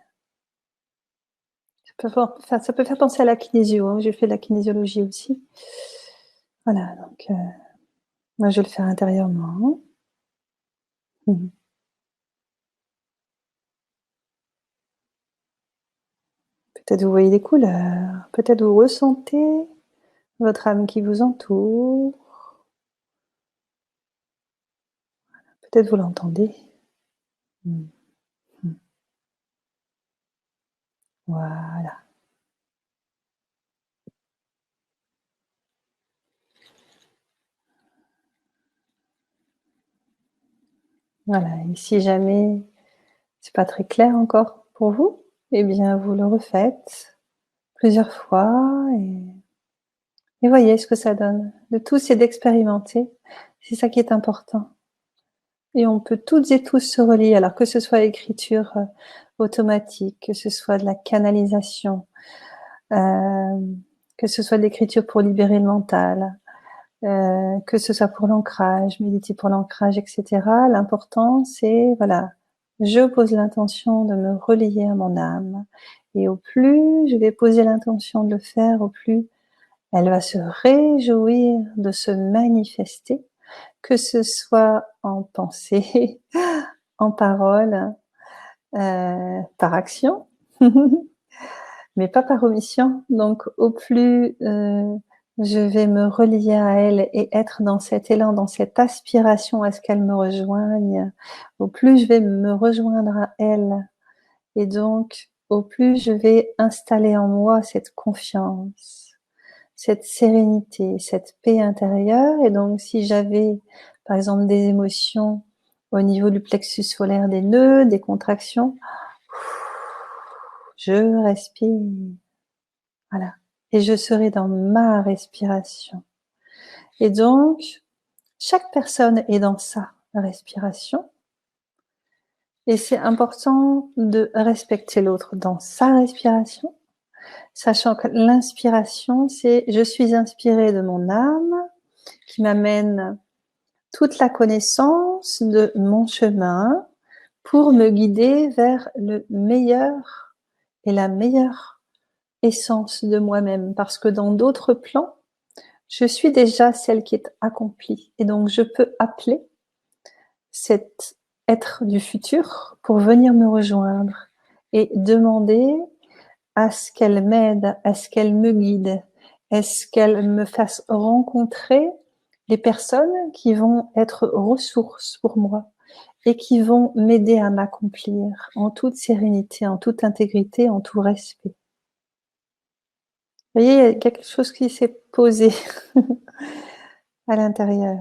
Ça peut faire penser à la kinésio, hein. J'ai fait de la kinésiologie aussi. Voilà, donc moi je vais le faire intérieurement. Mmh. Peut-être vous voyez des couleurs, peut-être vous ressentez votre âme qui vous entoure, peut-être vous l'entendez. Mmh. Mmh. Voilà. Voilà, et si jamais c'est pas très clair encore pour vous, eh bien vous le refaites plusieurs fois et voyez ce que ça donne. Le tout, c'est d'expérimenter. C'est ça qui est important. Et on peut toutes et tous se relier, alors que ce soit l'écriture automatique, que ce soit de la canalisation, que ce soit de l'écriture pour libérer le mental, que ce soit pour l'ancrage, méditer pour l'ancrage, etc. L'important, c'est, voilà, je pose l'intention de me relier à mon âme. Et au plus je vais poser l'intention de le faire, au plus elle va se réjouir de se manifester, que ce soit en pensée, en parole, par action, mais pas par omission. Donc au plus je vais me relier à elle et être dans cet élan, dans cette aspiration à ce qu'elle me rejoigne, au plus je vais me rejoindre à elle. Et donc, au plus je vais installer en moi cette confiance, cette sérénité, cette paix intérieure. Et donc, si j'avais, par exemple, des émotions au niveau du plexus solaire des nœuds, des contractions, je respire. Voilà. Et je serai dans ma respiration. Et donc, chaque personne est dans sa respiration. Et c'est important de respecter l'autre dans sa respiration, sachant que l'inspiration, c'est je suis inspirée de mon âme qui m'amène toute la connaissance de mon chemin pour me guider vers le meilleur et la meilleure essence de moi-même. Parce que dans d'autres plans, je suis déjà celle qui est accomplie. Et donc, je peux appeler cet être du futur pour venir me rejoindre et demander à ce qu'elle m'aide, à ce qu'elle me guide, à ce qu'elle me fasse rencontrer les personnes qui vont être ressources pour moi et qui vont m'aider à m'accomplir en toute sérénité, en toute intégrité, en tout respect. Vous voyez, il y a quelque chose qui s'est posé à l'intérieur.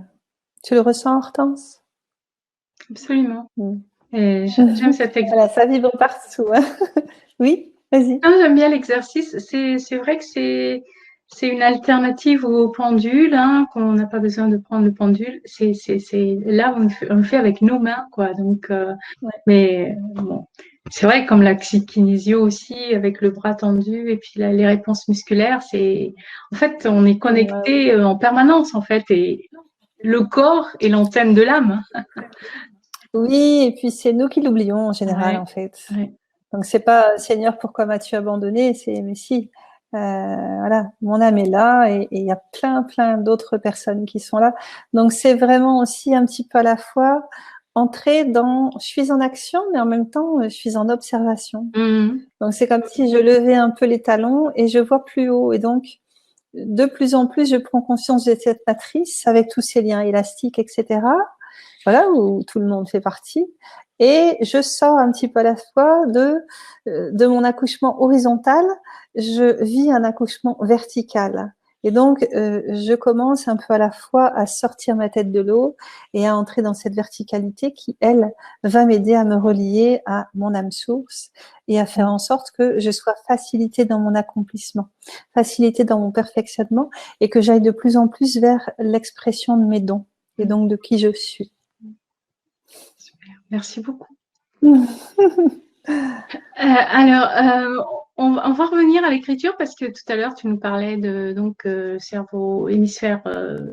Tu le ressens, Hortense? Absolument. Et j'aime cet exercice. Voilà, ça vibre partout. Hein. Oui, vas-y. Non, j'aime bien l'exercice. C'est vrai que c'est une alternative au pendule, hein, qu'on n'a pas besoin de prendre le pendule. C'est là on le fait avec nos mains, quoi. Donc, Ouais. mais bon, c'est vrai comme la kinésio aussi avec le bras tendu et puis les réponses musculaires. C'est en fait on est connecté en permanence en fait et le corps est l'antenne de l'âme. Oui, et puis c'est nous qui l'oublions en général, Ouais, en fait. ouais. Donc c'est pas Seigneur, pourquoi m'as-tu abandonné? C'est mais si, voilà, mon âme est là et il y a plein d'autres personnes qui sont là. Donc c'est vraiment aussi un petit peu à la fois entrer dans, je suis en action, mais en même temps, je suis en observation. Mmh. Donc c'est comme si je levais un peu les talons et je vois plus haut. Et donc de plus en plus, je prends conscience de cette matrice avec tous ces liens élastiques, etc. Voilà, où tout le monde fait partie. Et je sors un petit peu à la fois de mon accouchement horizontal, je vis un accouchement vertical. Et donc, je commence un peu à la fois à sortir ma tête de l'eau et à entrer dans cette verticalité qui, elle, va m'aider à me relier à mon âme source et à faire en sorte que je sois facilitée dans mon accomplissement, facilitée dans mon perfectionnement et que j'aille de plus en plus vers l'expression de mes dons et donc de qui je suis. Super. Merci beaucoup. On va revenir à l'écriture parce que tout à l'heure, tu nous parlais de cerveau, hémisphère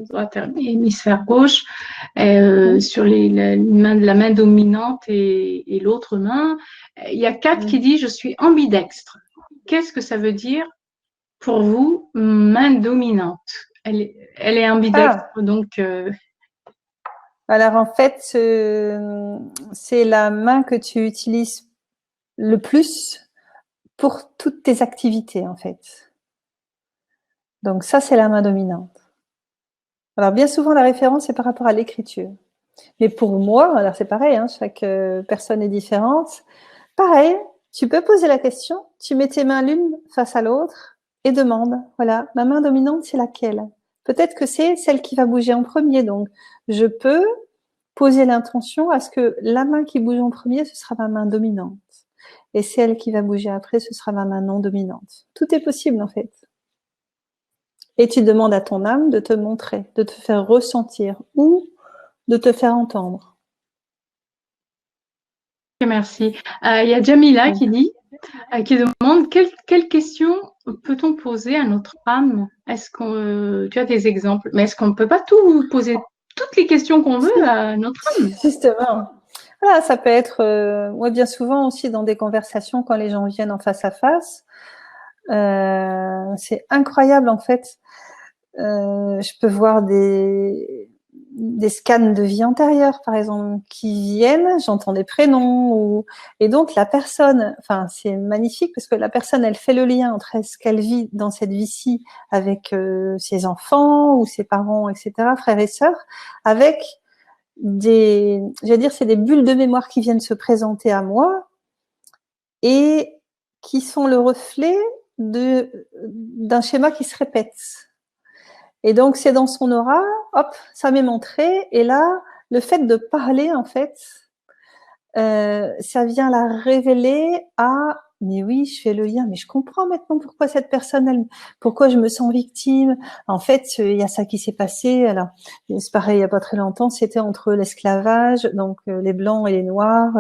droit et hémisphère gauche, sur la main dominante et l'autre main. Il y a Kat qui dit, je suis ambidextre. Qu'est-ce que ça veut dire pour vous, main dominante? Elle est ambidextre, donc... Alors en fait, c'est la main que tu utilises le plus pour toutes tes activités en fait. Donc ça, c'est la main dominante. Alors bien souvent, la référence est par rapport à l'écriture. Mais pour moi, alors c'est pareil, hein, chaque personne est différente. Pareil, tu peux poser la question, tu mets tes mains l'une face à l'autre et demande, voilà, ma main dominante, c'est laquelle? Peut-être que c'est celle qui va bouger en premier. Donc, je peux poser l'intention à ce que la main qui bouge en premier, ce sera ma main dominante. Et celle qui va bouger après, ce sera ma main non dominante. Tout est possible, en fait. Et tu demandes à ton âme de te montrer, de te faire ressentir ou de te faire entendre. Merci. Il y a Jamila qui dit, qui demande quelle question peut-on poser à notre âme? Est-ce qu'on, tu as des exemples, mais est-ce qu'on ne peut pas tout poser toutes les questions qu'on veut à notre âme? Justement. Voilà, ça peut être, moi bien souvent aussi dans des conversations quand les gens viennent en face à face, c'est incroyable en fait. Je peux voir des scans de vie antérieure, par exemple, qui viennent, j'entends des prénoms, et donc la personne, enfin c'est magnifique parce que la personne, elle fait le lien entre ce qu'elle vit dans cette vie-ci avec ses enfants ou ses parents, etc., frères et sœurs, avec j'allais dire, c'est des bulles de mémoire qui viennent se présenter à moi et qui sont le reflet d'un schéma qui se répète. Et donc, c'est dans son aura, hop, ça m'est montré. Et là, le fait de parler, en fait, ça vient la révéler à, mais oui, je fais le lien, mais je comprends maintenant pourquoi cette personne, pourquoi je me sens victime. En fait, il y a ça qui s'est passé. Alors, c'est pareil, il y a pas très longtemps, c'était entre l'esclavage, donc les blancs et les noirs.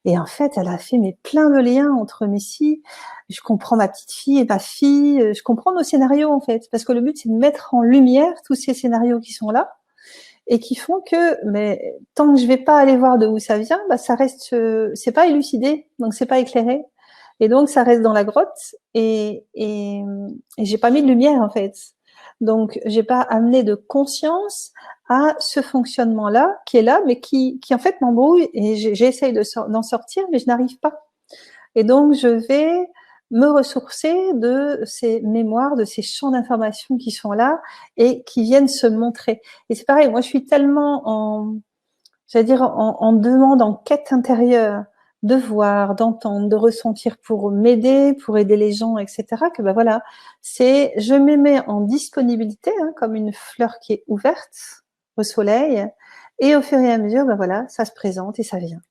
Et en fait, elle a fait mais plein de liens entre mais si, je comprends ma petite fille et ma fille, je comprends nos scénarios en fait, parce que le but c'est de mettre en lumière tous ces scénarios qui sont là et qui font que, mais tant que je vais pas aller voir de où ça vient, bah ça reste, c'est pas élucidé, donc c'est pas éclairé, et donc ça reste dans la grotte et j'ai pas mis de lumière en fait, donc j'ai pas amené de conscience à ce fonctionnement-là qui est là, mais qui en fait m'embrouille et j'essaye d'en sortir, mais je n'arrive pas. Et donc je vais me ressourcer de ces mémoires, de ces champs d'information qui sont là et qui viennent se montrer. Et c'est pareil, moi je suis tellement j'allais dire en demande, en quête intérieure, de voir, d'entendre, de ressentir pour m'aider, pour aider les gens, etc. Que ben voilà, je me mets en disponibilité, hein, comme une fleur qui est ouverte au soleil, et au fur et à mesure, ben voilà, ça se présente et ça vient.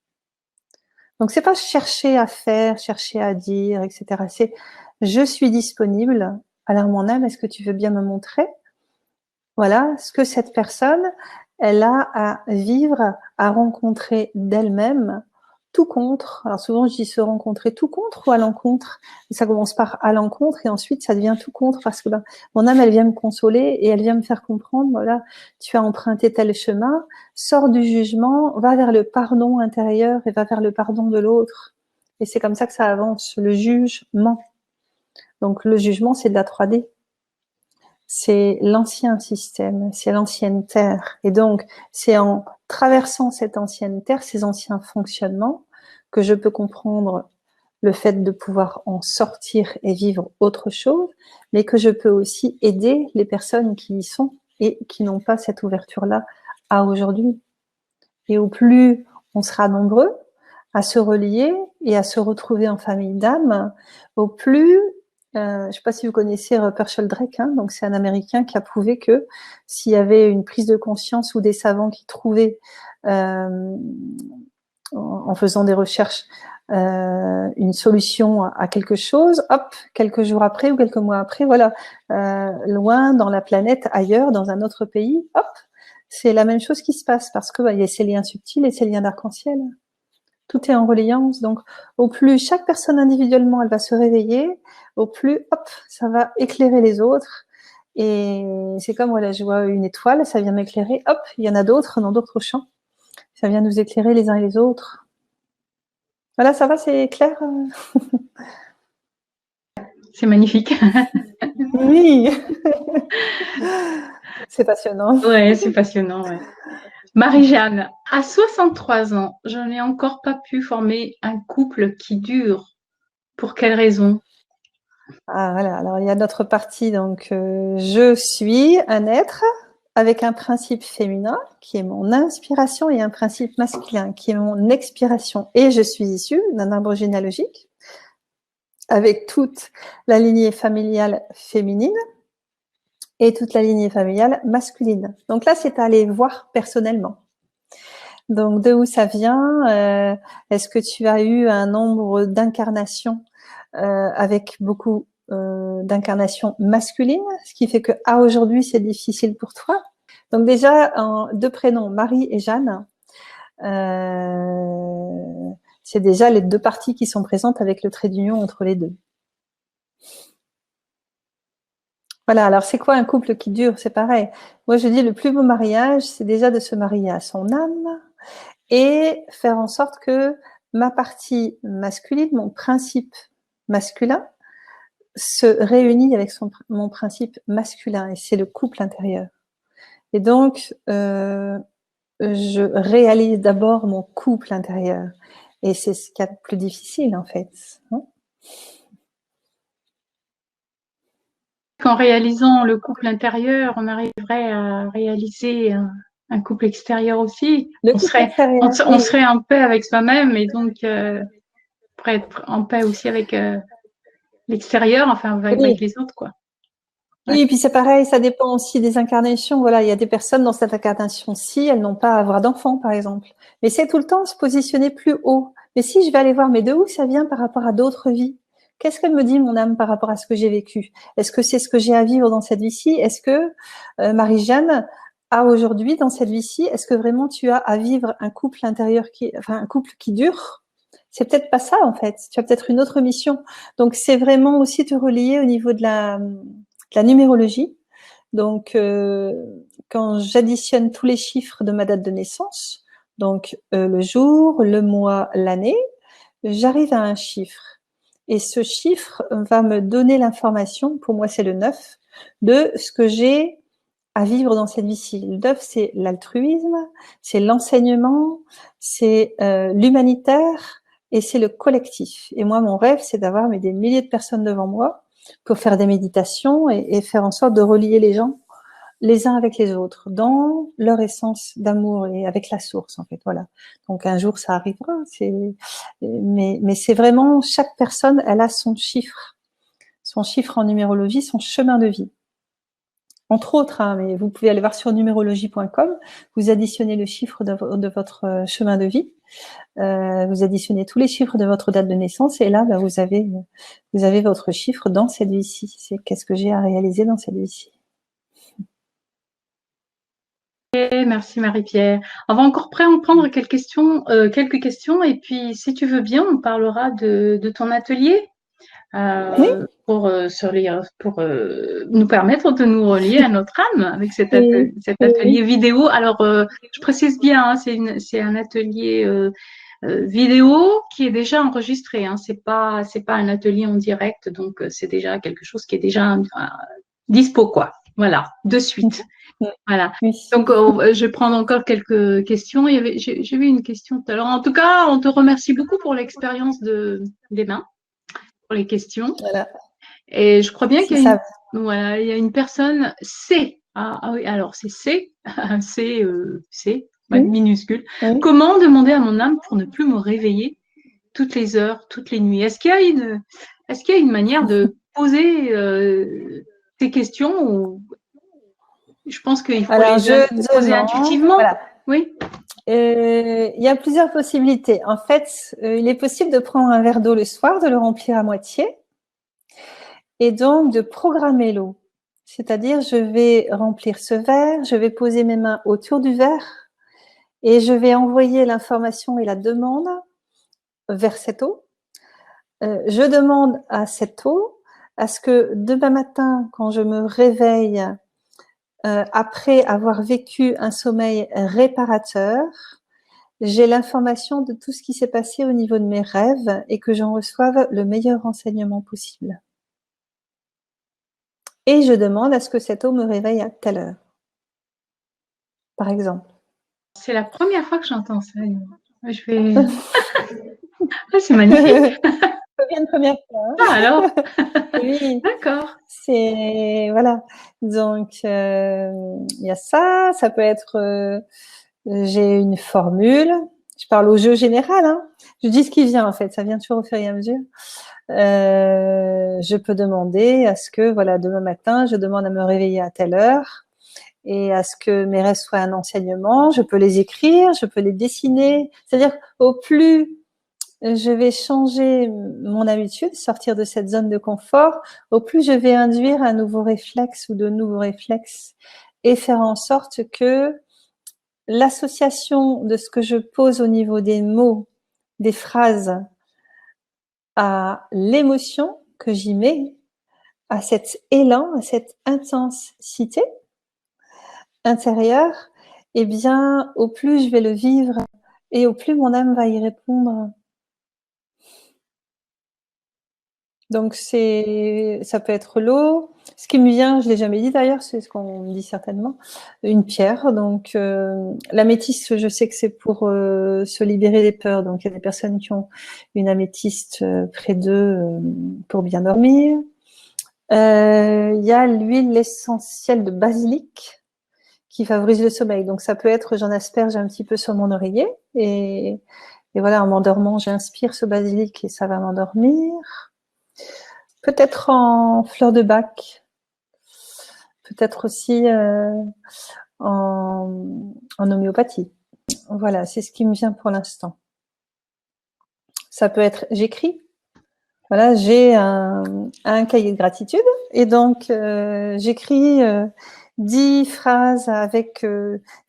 Donc c'est pas chercher à faire, chercher à dire, etc. C'est je suis disponible. Alors mon âme, est-ce que tu veux bien me montrer, voilà, ce que cette personne, elle a à vivre, à rencontrer d'elle-même, tout contre. Alors souvent je dis se rencontrer tout contre ou à l'encontre. Ça commence par à l'encontre et ensuite ça devient tout contre parce que mon âme elle vient me consoler et elle vient me faire comprendre, voilà, tu as emprunté tel chemin, sors du jugement, va vers le pardon intérieur et va vers le pardon de l'autre. Et c'est comme ça que ça avance, le jugement. Donc le jugement c'est de la 3D. C'est l'ancien système, c'est l'ancienne terre. Et donc, c'est en traversant cette ancienne terre, ces anciens fonctionnements, que je peux comprendre le fait de pouvoir en sortir et vivre autre chose, mais que je peux aussi aider les personnes qui y sont et qui n'ont pas cette ouverture-là à aujourd'hui. Et au plus on sera nombreux à se relier et à se retrouver en famille d'âme, au plus je ne sais pas si vous connaissez Rupert Sheldrake, hein, donc c'est un Américain qui a prouvé que s'il y avait une prise de conscience ou des savants qui trouvaient, en faisant des recherches, une solution à quelque chose, hop, quelques jours après ou quelques mois après, voilà, loin dans la planète, ailleurs, dans un autre pays, hop, c'est la même chose qui se passe parce que il y a ces liens subtils et ces liens d'arc-en-ciel. tout est en relayance. Donc, au plus chaque personne individuellement, elle va se réveiller, au plus, hop, ça va éclairer les autres. Et c'est comme, voilà, je vois une étoile, ça vient m'éclairer, hop, il y en a d'autres dans d'autres champs. Ça vient nous éclairer les uns et les autres. Voilà, ça va, c'est clair? C'est magnifique. Oui. C'est passionnant. Ouais, c'est passionnant. Ouais. Marie-Jeanne, à 63 ans, je n'ai encore pas pu former un couple qui dure. Pour quelle raison? Ah, voilà. Alors, il y a notre partie. Donc, je suis un être avec un principe féminin qui est mon inspiration et un principe masculin qui est mon expiration. Et je suis issue d'un arbre généalogique avec toute la lignée familiale féminine et toute la lignée familiale masculine. Donc là, c'est à aller voir personnellement. Donc, de où ça vient? Est-ce que tu as eu un nombre d'incarnations avec beaucoup d'incarnations masculines, ce qui fait que aujourd'hui c'est difficile pour toi. Donc déjà, deux prénoms, Marie et Jeanne, c'est déjà les deux parties qui sont présentes avec le trait d'union entre les deux. Voilà, alors c'est quoi un couple qui dure? C'est pareil. Moi je dis le plus beau mariage, c'est déjà de se marier à son âme et faire en sorte que ma partie masculine, mon principe masculin, se réunit avec mon principe masculin et c'est le couple intérieur. Et donc, je réalise d'abord mon couple intérieur. Et c'est ce qu'il y a de plus difficile, en fait. Qu'en réalisant le couple intérieur, on arriverait à réaliser un couple extérieur aussi. Le On couple serait, extérieur, on serait en paix avec soi-même et donc pourrait être en paix aussi avec l'extérieur, enfin avec oui. les autres, quoi. Oui, et puis c'est pareil, ça dépend aussi des incarnations. Voilà, il y a des personnes dans cette incarnation-ci, elles n'ont pas à avoir d'enfants, par exemple. Mais c'est tout le temps se positionner plus haut. Mais si je vais aller voir, mais de où ça vient par rapport à d'autres vies? Qu'est-ce qu'elle me dit, mon âme, par rapport à ce que j'ai vécu? Est-ce que c'est ce que j'ai à vivre dans cette vie-ci? Est-ce que Marie-Jeanne a aujourd'hui, dans cette vie-ci, est-ce que vraiment tu as à vivre un couple intérieur enfin un couple qui dure? C'est peut-être pas ça, en fait. Tu as peut-être une autre mission. Donc c'est vraiment aussi te relier au niveau de la numérologie. Donc, quand j'additionne tous les chiffres de ma date de naissance, donc le jour, le mois, l'année, j'arrive à un chiffre. Et ce chiffre va me donner l'information, pour moi c'est le 9, de ce que j'ai à vivre dans cette vie-ci. Le 9, c'est l'altruisme, c'est l'enseignement, c'est l'humanitaire et c'est le collectif. Et moi, mon rêve, c'est d'avoir des milliers de personnes devant moi pour faire des méditations et faire en sorte de relier les gens les uns avec les autres dans leur essence d'amour et avec la source, en fait. Voilà. Donc un jour, ça arrivera. Mais c'est vraiment chaque personne, elle a son chiffre en numérologie, son chemin de vie. Entre autres, hein, mais vous pouvez aller voir sur numérologie.com, vous additionnez le chiffre de votre chemin de vie, vous additionnez tous les chiffres de votre date de naissance et là, vous avez votre chiffre dans cette vie-ci. C'est qu'est-ce que j'ai à réaliser dans cette vie-ci. Merci Marie-Pierre. On va encore prendre quelques questions et puis si tu veux bien, on parlera de ton atelier Oui. pour nous permettre de nous relier à notre âme avec cet atelier vidéo. Alors, je précise bien, hein, c'est un atelier vidéo qui est déjà enregistré. Hein, c'est pas un atelier en direct, donc c'est déjà quelque chose qui est déjà dispo, quoi. Voilà, de suite. Voilà. Oui. Donc, je vais prendre encore quelques questions. J'ai vu une question tout à l'heure. En tout cas, on te remercie beaucoup pour l'expérience des mains, pour les questions. Voilà. Et je crois bien qu'il y a voilà, il y a une personne C. Ah oui, alors c'est C, C, oui. minuscule. Oui. Comment demander à mon âme pour ne plus me réveiller toutes les heures, toutes les nuits? Est-ce qu'il y a une manière de poser ces questions ou je pense qu'il faut Alors, je poser demande, intuitivement. voilà. Oui. Il y a plusieurs possibilités. En fait, il est possible de prendre un verre d'eau le soir, de le remplir à moitié et donc de programmer l'eau. C'est-à-dire, je vais remplir ce verre, je vais poser mes mains autour du verre et je vais envoyer l'information et la demande vers cette eau. Je demande à cette eau à ce que demain matin, quand je me réveille, après avoir vécu un sommeil réparateur, j'ai l'information de tout ce qui s'est passé au niveau de mes rêves et que j'en reçoive le meilleur renseignement possible. Et je demande à ce que cette eau me réveille à telle heure, par exemple. C'est la première fois que j'entends ça. Je vais. Ah, c'est magnifique. C'est bien une première fois. Ah, alors, Oui, d'accord. c'est voilà. Donc il y a ça. Ça peut être j'ai une formule. Je parle au jeu général. Hein. Je dis ce qui vient en fait. Ça vient toujours au fur et à mesure. Je peux demander à ce que voilà demain matin, je demande à me réveiller à telle heure et à ce que mes rêves soient un enseignement. Je peux les écrire, je peux les dessiner. C'est-à-dire au plus je vais changer mon habitude, sortir de cette zone de confort, au plus je vais induire un nouveau réflexe ou de nouveaux réflexes et faire en sorte que l'association de ce que je pose au niveau des mots, des phrases, à l'émotion que j'y mets, à cet élan, à cette intensité intérieure, eh bien, au plus je vais le vivre et au plus mon âme va y répondre. Donc ça peut être l'eau. Ce qui me vient, je l'ai jamais dit d'ailleurs, c'est ce qu'on me dit certainement, une pierre. Donc l'améthyste, je sais que c'est pour se libérer des peurs. Donc il y a des personnes qui ont une améthyste près d'eux pour bien dormir. Il y a l'huile essentielle de basilic qui favorise le sommeil. Donc ça peut être, j'en asperge un petit peu sur mon oreiller et voilà, en m'endormant, j'inspire ce basilic et ça va m'endormir. Peut-être en fleur de bac, peut-être aussi en homéopathie. Voilà, c'est ce qui me vient pour l'instant. Ça peut être, j'écris. Voilà, j'ai un cahier de gratitude et donc j'écris 10 phrases avec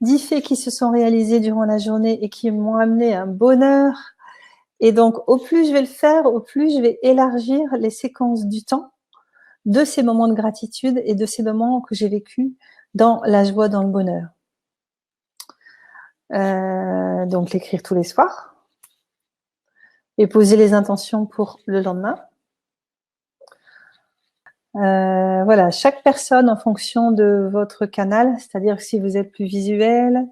10 faits qui se sont réalisés durant la journée et qui m'ont amené un bonheur. Et donc, au plus je vais le faire, au plus je vais élargir les séquences du temps de ces moments de gratitude et de ces moments que j'ai vécus dans la joie, dans le bonheur. Donc, l'écrire tous les soirs et poser les intentions pour le lendemain. Voilà, chaque personne en fonction de votre canal, c'est-à-dire que si vous êtes plus visuel,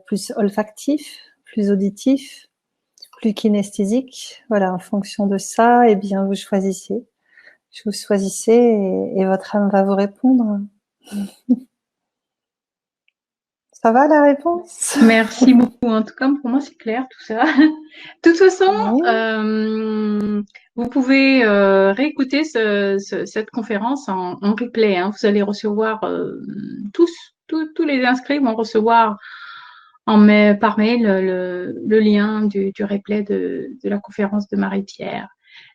plus olfactif, plus auditif, plus kinesthésique, voilà, en fonction de ça, eh bien, vous choisissez. Vous choisissez et votre âme va vous répondre. Ça va la réponse? Merci beaucoup. En tout cas, pour moi, c'est clair tout ça. De toute façon, Oui. vous pouvez réécouter cette conférence en replay. Hein. Vous allez recevoir tous les inscrits vont recevoir par mail le lien du replay de la conférence de Marie-Pierre.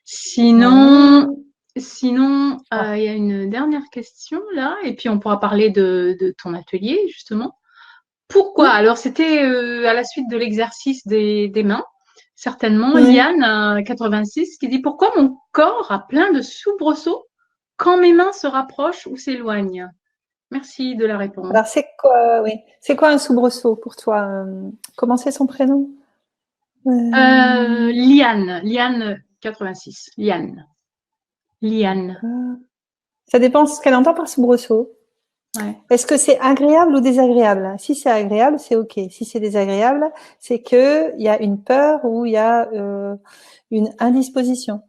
Sinon, il y a une dernière question là, et puis on pourra parler de ton atelier justement. Pourquoi? Alors, c'était à la suite de l'exercice des mains, certainement. Liane, 86, qui dit: pourquoi mon corps a plein de soubresauts quand mes mains se rapprochent ou s'éloignent? Merci de la réponse. Alors, c'est quoi, oui. C'est quoi un soubresaut pour toi? Comment c'est son prénom? Liane, 86. Liane. Ça dépend ce qu'elle entend par soubresaut. Ouais. Est-ce que c'est agréable ou désagréable? Si c'est agréable, c'est OK. Si c'est désagréable, c'est qu'il y a une peur ou il y a une indisposition.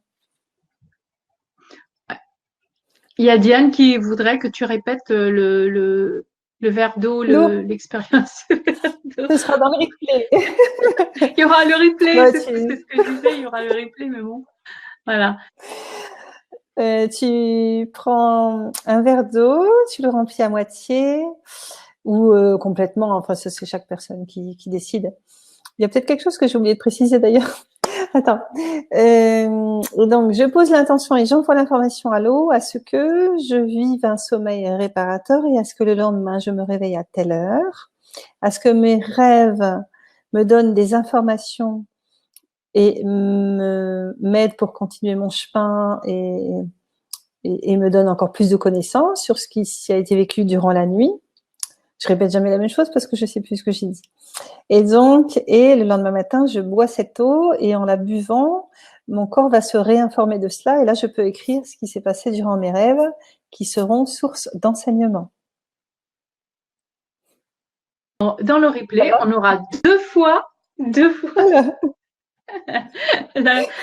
Il y a Diane qui voudrait que tu répètes le verre d'eau, l'expérience. Ce sera dans le replay. Il y aura le replay, Bah, c'est ce que je disais, il y aura le replay, mais bon, voilà. Tu prends un verre d'eau, tu le remplis à moitié ou complètement, enfin ça c'est chaque personne qui décide. Il y a peut-être quelque chose que j'ai oublié de préciser d'ailleurs. Attends. Donc je pose l'intention et j'envoie l'information à l'eau à ce que je vive un sommeil réparateur et à ce que le lendemain je me réveille à telle heure, à ce que mes rêves me donnent des informations et m'aide pour continuer mon chemin et me donne encore plus de connaissances sur ce qui a été vécu durant la nuit. Je répète jamais la même chose parce que je sais plus ce que j'ai dit. Et donc, le lendemain matin, je bois cette eau et en la buvant, mon corps va se réinformer de cela et là, je peux écrire ce qui s'est passé durant mes rêves qui seront source d'enseignement. Dans le replay, on aura deux fois Voilà.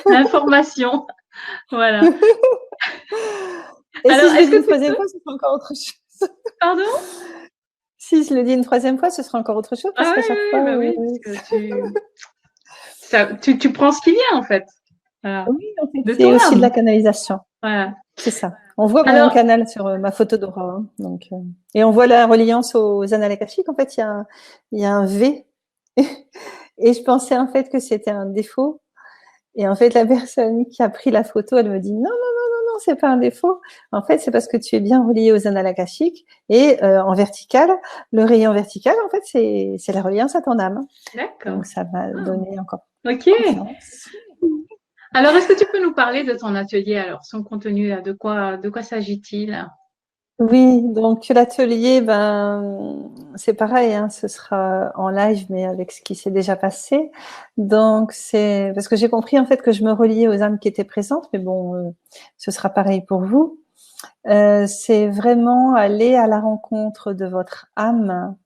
l'information. Voilà. Et Alors, si je le dis une troisième fois, ce sera encore autre chose. Pardon? Si je le dis une troisième fois, ce sera encore autre chose parce qu'à chaque fois. Bah oui, parce que tu prends ce qui vient en fait. Voilà. Oui, en fait, De c'est ton aussi de âme. la canalisation. Voilà. C'est ça. On voit mon Alors, canal sur ma photo d'aura. Hein, donc, et on voit la reliance aux annales akashiques. En fait, il y a un V. Et je pensais en fait que c'était un défaut. Et en fait, la personne qui a pris la photo, elle me dit non, non, non, non, non, c'est pas un défaut. En fait, c'est parce que tu es bien relié aux annales akashiques. Et en vertical, le rayon vertical, en fait, c'est la reliance à ton âme. d'accord. Donc, ça m'a donné encore Ok. confiance. Alors, est-ce que tu peux nous parler de ton atelier, alors, son contenu, là, de quoi s'agit-il? Oui, donc l'atelier, ben, c'est pareil, hein, ce sera en live, mais avec ce qui s'est déjà passé. Donc c'est parce que j'ai compris en fait que je me reliais aux âmes qui étaient présentes, mais bon, ce sera pareil pour vous. C'est vraiment aller à la rencontre de votre âme.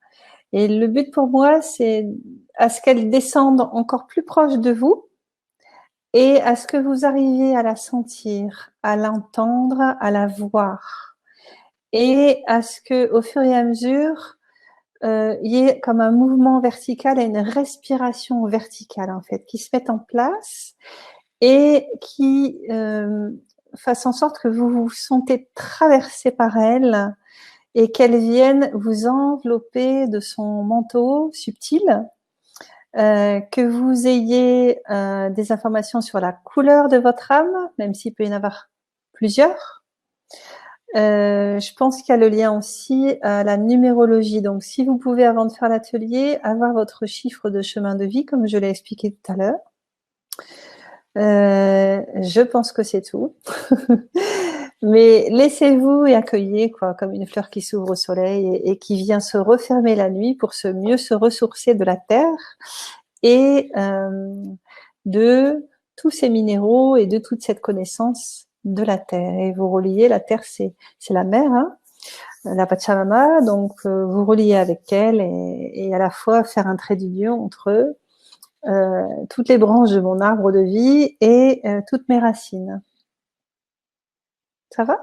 Et le but pour moi, c'est à ce qu'elle descende encore plus proche de vous et à ce que vous arriviez à la sentir, à l'entendre, à la voir. Et à ce que, au fur et à mesure, il y ait comme un mouvement vertical et une respiration verticale en fait, qui se mette en place et qui fasse en sorte que vous vous sentez traversé par elle et qu'elle vienne vous envelopper de son manteau subtil, que vous ayez des informations sur la couleur de votre âme, même s'il peut y en avoir plusieurs. Je pense qu'il y a le lien aussi à la numérologie. Donc, si vous pouvez, avant de faire l'atelier, avoir votre chiffre de chemin de vie, comme je l'ai expliqué tout à l'heure. Je pense que c'est tout. Mais laissez-vous et accueillez, quoi, comme une fleur qui s'ouvre au soleil et qui vient se refermer la nuit pour mieux se ressourcer de la terre et de tous ces minéraux et de toute cette connaissance de la terre. Et vous reliez, la terre, c'est la mer, hein, la Pachamama, donc vous reliez avec elle et à la fois faire un trait d'union entre toutes les branches de mon arbre de vie et toutes mes racines. Ça va?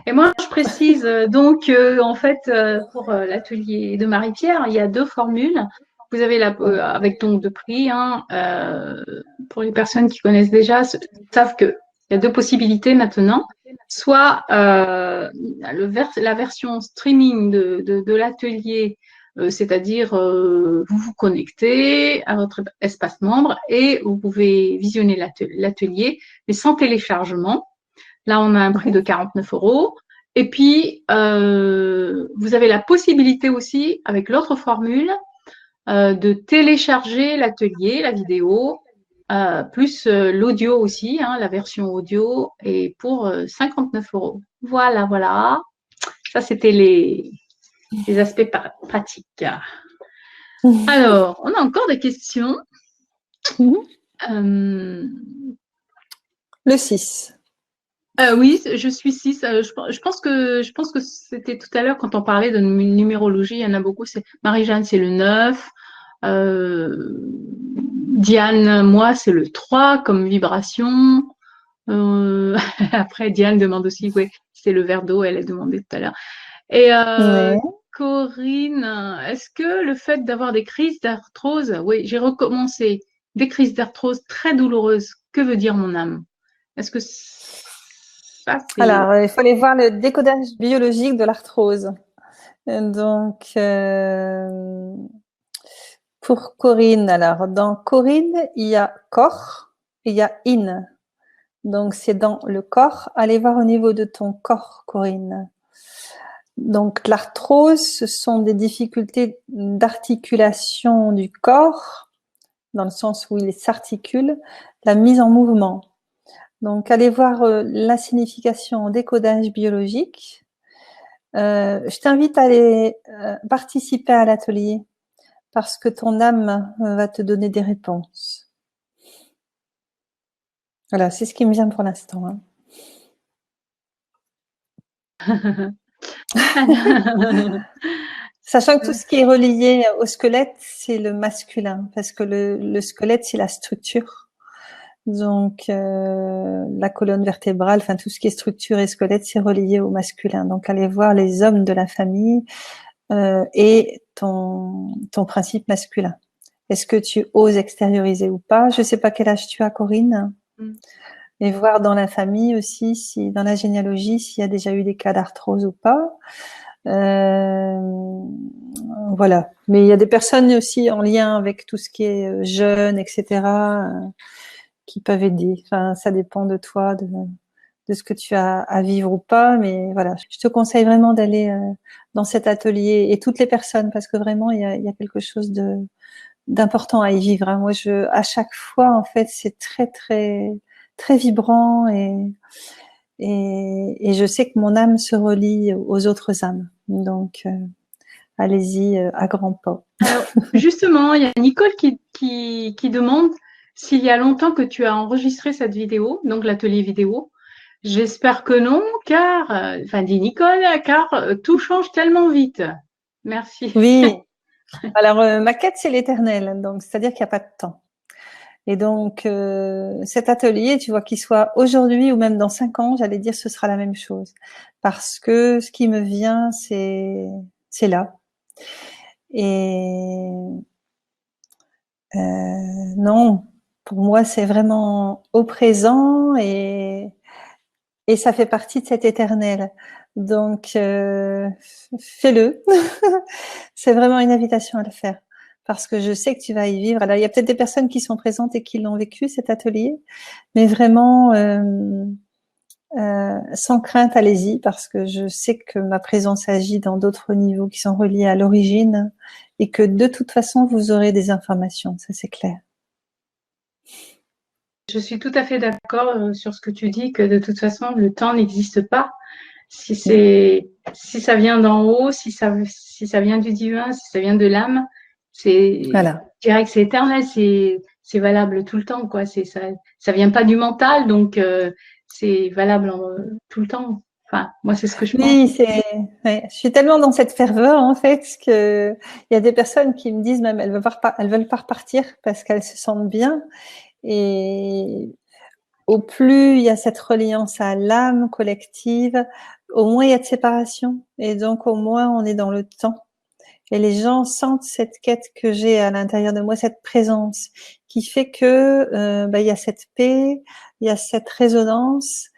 Et moi, je précise donc, en fait, pour l'atelier de Marie-Pierre, il y a deux formules. Vous avez avec donc de prix, hein, pour les personnes qui connaissent déjà, savent qu'il y a deux possibilités maintenant. Soit la version streaming de l'atelier, c'est-à-dire vous vous connectez à votre espace membre et vous pouvez visionner l'atelier, mais sans téléchargement. Là, on a un prix de 49 €. Et puis, vous avez la possibilité aussi, avec l'autre formule, de télécharger l'atelier, la vidéo, plus l'audio aussi, hein, la version audio, et pour 59 €. Voilà, voilà. Ça, c'était les aspects pratiques. Alors, on a encore des questions. Le 6. Oui, je suis 6. Je pense que c'était tout à l'heure quand on parlait de numérologie, il y en a beaucoup. C'est Marie-Jeanne, c'est le 9. Diane, moi, c'est le 3 comme vibration. Après, Diane demande aussi, oui, c'est le verre d'eau, elle a demandé tout à l'heure. Et Ouais. Corinne, est-ce que le fait d'avoir des crises d'arthrose, oui, j'ai recommencé, des crises d'arthrose très douloureuses, que veut dire mon âme? Est-ce que ça, c'est… Alors, il faut aller voir le décodage biologique de l'arthrose. Donc, pour Corinne, alors, dans Corinne, il y a corps et il y a in. Donc, c'est dans le corps. Allez voir au niveau de ton corps, Corinne. Donc, l'arthrose, ce sont des difficultés d'articulation du corps, dans le sens où il s'articule, la mise en mouvement. Donc, allez voir la signification en décodage biologique. Je t'invite à aller participer à l'atelier parce que ton âme va te donner des réponses. Voilà, c'est ce qui me vient pour l'instant. Hein. Sachant que tout ce qui est relié au squelette, c'est le masculin, parce que le squelette, c'est la structure. Donc, la colonne vertébrale, enfin tout ce qui est structure et squelette, c'est relié au masculin. Donc, allez voir les hommes de la famille et ton principe masculin. Est-ce que tu oses extérioriser ou pas? Je sais pas quel âge tu as, Corinne. Et voir dans la famille aussi, si dans la généalogie, s'il y a déjà eu des cas d'arthrose ou pas. Voilà. Mais il y a des personnes aussi en lien avec tout ce qui est jeûne, etc., qui peuvent aider. Enfin, ça dépend de toi, de ce que tu as à vivre ou pas. Mais voilà, je te conseille vraiment d'aller dans cet atelier et toutes les personnes parce que vraiment, il y a quelque chose d'important à y vivre. Hein. Moi, à chaque fois, en fait, c'est très, très, très vibrant et je sais que mon âme se relie aux autres âmes. Donc, allez-y à grands pas. Alors, justement, il y a Nicole qui demande s'il y a longtemps que tu as enregistré cette vidéo, donc l'atelier vidéo. J'espère que non, car, enfin, dit Nicole, car tout change tellement vite. Merci. Oui. Alors, ma quête, c'est l'éternel. Donc, c'est-à-dire qu'il n'y a pas de temps. Et donc, cet atelier, tu vois, qu'il soit aujourd'hui ou même dans 5 ans, j'allais dire, ce sera la même chose. Parce que ce qui me vient, c'est là. Et non, pour moi, c'est vraiment au présent et ça fait partie de cet éternel. Donc, fais-le. C'est vraiment une invitation à le faire. Parce que je sais que tu vas y vivre. Alors, il y a peut-être des personnes qui sont présentes et qui l'ont vécu, cet atelier. Mais vraiment, sans crainte, allez-y. Parce que je sais que ma présence agit dans d'autres niveaux qui sont reliés à l'origine. Et que de toute façon, vous aurez des informations. Ça, c'est clair. Je suis tout à fait d'accord sur ce que tu dis, que de toute façon, le temps n'existe pas. Si ça vient d'en haut, si ça vient du divin, si ça vient de l'âme, Voilà. je dirais que c'est éternel, c'est valable tout le temps, quoi. Ça vient pas du mental, donc c'est valable tout le temps. Enfin, moi, c'est ce que je pense. Oui, ouais, je suis tellement dans cette ferveur en fait que il y a des personnes qui me disent même elles veulent pas repartir parce qu'elles se sentent bien et au plus il y a cette reliance à l'âme collective, au moins il y a de séparation et donc au moins on est dans le temps et les gens sentent cette quête que j'ai à l'intérieur de moi, cette présence qui fait que il y a cette paix, il y a cette résonance.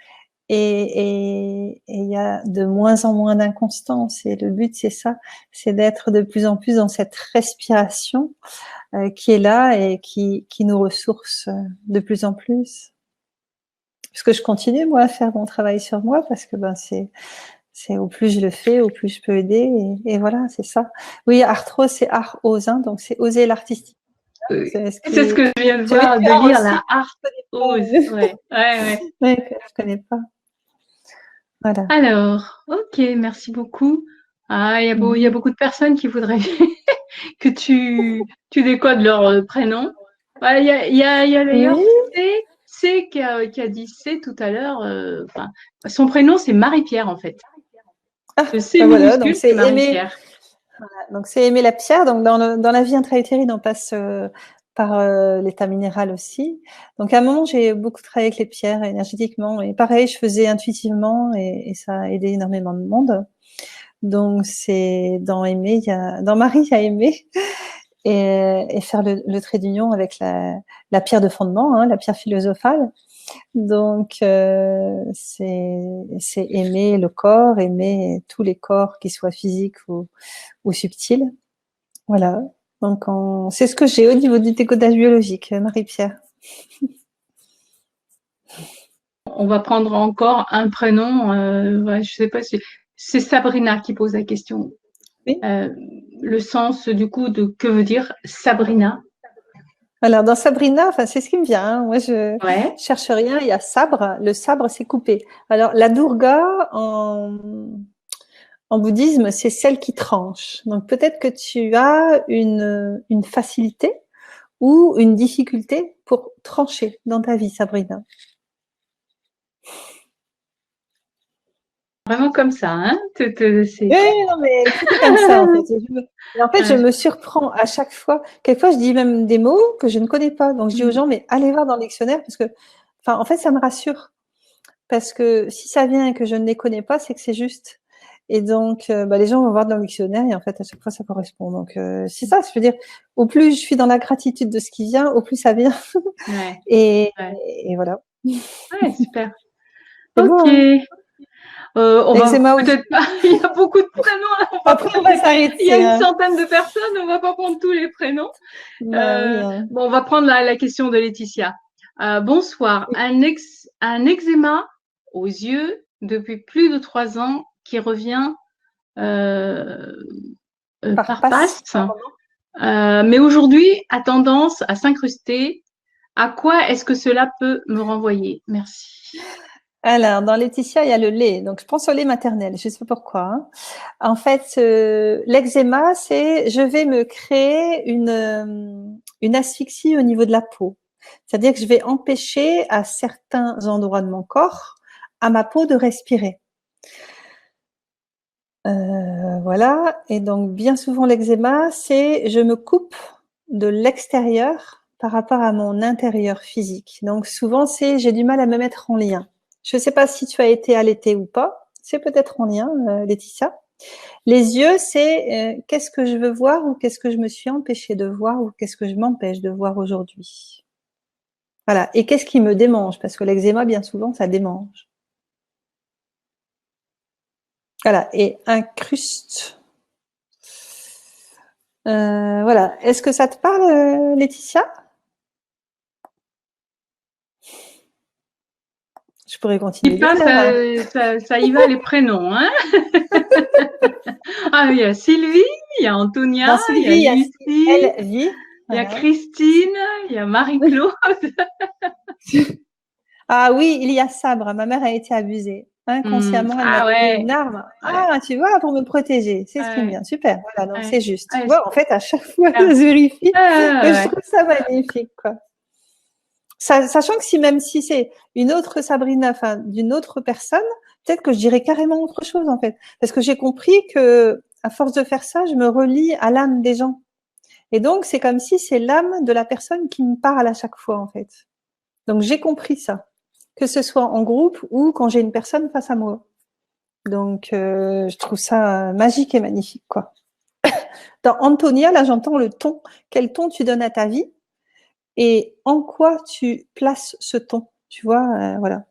Et il y a de moins en moins d'inconstance. Et le but, c'est ça, c'est d'être de plus en plus dans cette respiration qui est là et qui nous ressource de plus en plus. Parce que je continue, moi, à faire mon travail sur moi, parce que c'est au plus je le fais, au plus je peux aider. Et voilà, c'est ça. Oui, arthrose, c'est arthrose, hein, donc c'est oser l'artistique. C'est ce que je viens de J'avais voir, de peur lire aussi. la arthrose. Ouais. Ouais, que je connais pas. Voilà. Alors, ok, merci beaucoup. Ah, il y a beaucoup de personnes qui voudraient que tu décodes leur prénom. Ouais, il y a d'ailleurs Oui. C qui a dit C tout à l'heure. Enfin, son prénom, c'est Marie-Pierre, en fait. Ah, Le C ben voilà, donc minuscule, c'est c'est aimer. Marie-Pierre. Donc c'est aimer la pierre. Donc dans la vie intra-utérine, on passe par l'état minéral aussi. Donc à un moment, j'ai beaucoup travaillé avec les pierres énergétiquement. Et pareil, je faisais intuitivement et ça a aidé énormément de monde. Donc c'est dans aimer, dans Marie, il y a aimer et faire le trait d'union avec la pierre de fondement, hein, la pierre philosophale. Donc c'est aimer le corps, aimer tous les corps, qu'ils soient physiques ou subtils. Voilà. Donc, c'est ce que j'ai au niveau du décodage biologique, Marie-Pierre. On va prendre encore un prénom. Ouais, je sais pas si c'est Sabrina qui pose la question. Oui. Le sens du coup de que veut dire Sabrina. Alors, dans Sabrina, enfin, c'est ce qui me vient, hein. Moi, je Ouais. cherche rien. Il y a sabre. Le sabre, c'est coupé. Alors, la Durga, en bouddhisme, c'est celle qui tranche. Donc, peut-être que tu as une facilité ou une difficulté pour trancher dans ta vie, Sabrina. Vraiment comme ça, hein? Oui, non, mais tout est comme ça, en fait. Et en fait, je Ouais. me surprends à chaque fois. Quelquefois, je dis même des mots que je ne connais pas. Donc, je dis aux Mm. gens, mais allez voir dans le dictionnaire parce que, enfin, en fait, ça me rassure. Parce que si ça vient et que je ne les connais pas, c'est que c'est juste. Et donc, bah, les gens vont voir dans le dictionnaire et en fait, à chaque fois, ça correspond. Donc, c'est ça, je veux dire, au plus je suis dans la gratitude de ce qui vient, au plus ça vient. Ouais. Et, Ouais. et voilà. Ouais, super. C'est beau, Ok. hein? On va L'eczéma aussi. peut-être pas. Il y a beaucoup de prénoms. Là, on va Après, on prendre va il y a s'arrêter, une hein. centaine de personnes. On va pas prendre tous les prénoms. Bah oui, hein. Bon, on va prendre la question de Laetitia. Bonsoir. Un eczéma aux yeux depuis plus de 3 ans qui revient euh, Par par passe. passe, mais aujourd'hui a tendance à s'incruster. À quoi est-ce que cela peut me renvoyer? Merci. Alors, dans Laetitia, il y a le lait. Donc, je pense au lait maternel. Je ne sais pas pourquoi, hein. En fait, l'eczéma, c'est je vais me créer une asphyxie au niveau de la peau. C'est-à-dire que je vais empêcher à certains endroits de mon corps, à ma peau de respirer. Voilà. Et donc, bien souvent, l'eczéma, c'est je me coupe de l'extérieur par rapport à mon intérieur physique. Donc, souvent, c'est j'ai du mal à me mettre en lien. Je ne sais pas si tu as été allaitée ou pas. C'est peut-être en lien, Laetitia. Les yeux, c'est qu'est-ce que je veux voir ou qu'est-ce que je me suis empêchée de voir ou qu'est-ce que je m'empêche de voir aujourd'hui. Voilà. Et qu'est-ce qui me démange? Parce que l'eczéma, bien souvent, ça démange. Voilà. Et incruste. Voilà. Est-ce que ça te parle, Laetitia? Je pourrais Et continuer ça, des heures, hein. ça y va les prénoms, hein? Ah, il y a Sylvie, il y a Antonia, Dans il y Sylvie, a il y a Lucie, elle vit. il y a Voilà. Christine, il y a Marie-Claude. Ah oui, il y a sabre. Ma mère a été abusée. Inconsciemment, elle m'a Ah donné ouais, une arme. ouais, Ah, tu vois, pour me protéger. C'est ce qui me ouais, vient. Super. Voilà, donc ouais, c'est juste. Tu ouais, vois, en fait, à chaque fois, super. je vérifie Ah et je ouais, trouve ça magnifique, quoi. Sachant que si même si c'est une autre Sabrina, enfin, d'une autre personne, peut-être que je dirais carrément autre chose, en fait. Parce que j'ai compris que, à force de faire ça, je me relie à l'âme des gens. Et donc, c'est comme si c'est l'âme de la personne qui me parle à chaque fois, en fait. Donc, j'ai compris ça. Que ce soit en groupe ou quand j'ai une personne face à moi. Donc, je trouve ça magique et magnifique, quoi. Dans Antonia, là, j'entends le ton. Quel ton tu donnes à ta vie et en quoi tu places ce ton. Tu vois, voilà.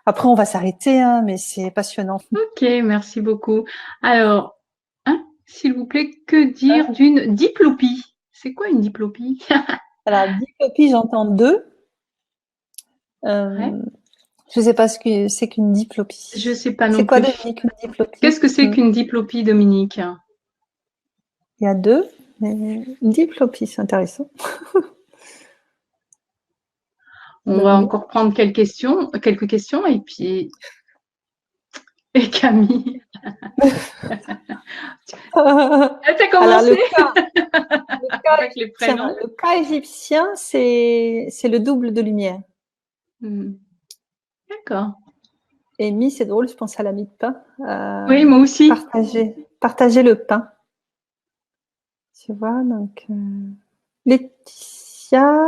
Après, on va s'arrêter, hein, mais c'est passionnant. ok, merci beaucoup. Alors, hein, s'il vous plaît, que dire d'une diplopie? C'est quoi une diplopie? Alors, diplopie, j'entends deux. Ouais, Je ne sais pas ce que c'est qu'une je diplopie. sais pas C'est non quoi, plus. Dominique, une Qu'est-ce diplopie? que c'est qu'une diplopie, Dominique? Il y a deux. Mais une diplopie, c'est intéressant. On va Dominique. encore prendre quelques questions et Camille. T'as Alors, commencé le cas avec les égyptien, prénoms. le cas égyptien, c'est le double de lumière. D'accord. Et mi, c'est drôle, je pense à la mie de pain. Oui, moi aussi. Partager le pain. Tu vois, donc Laetitia,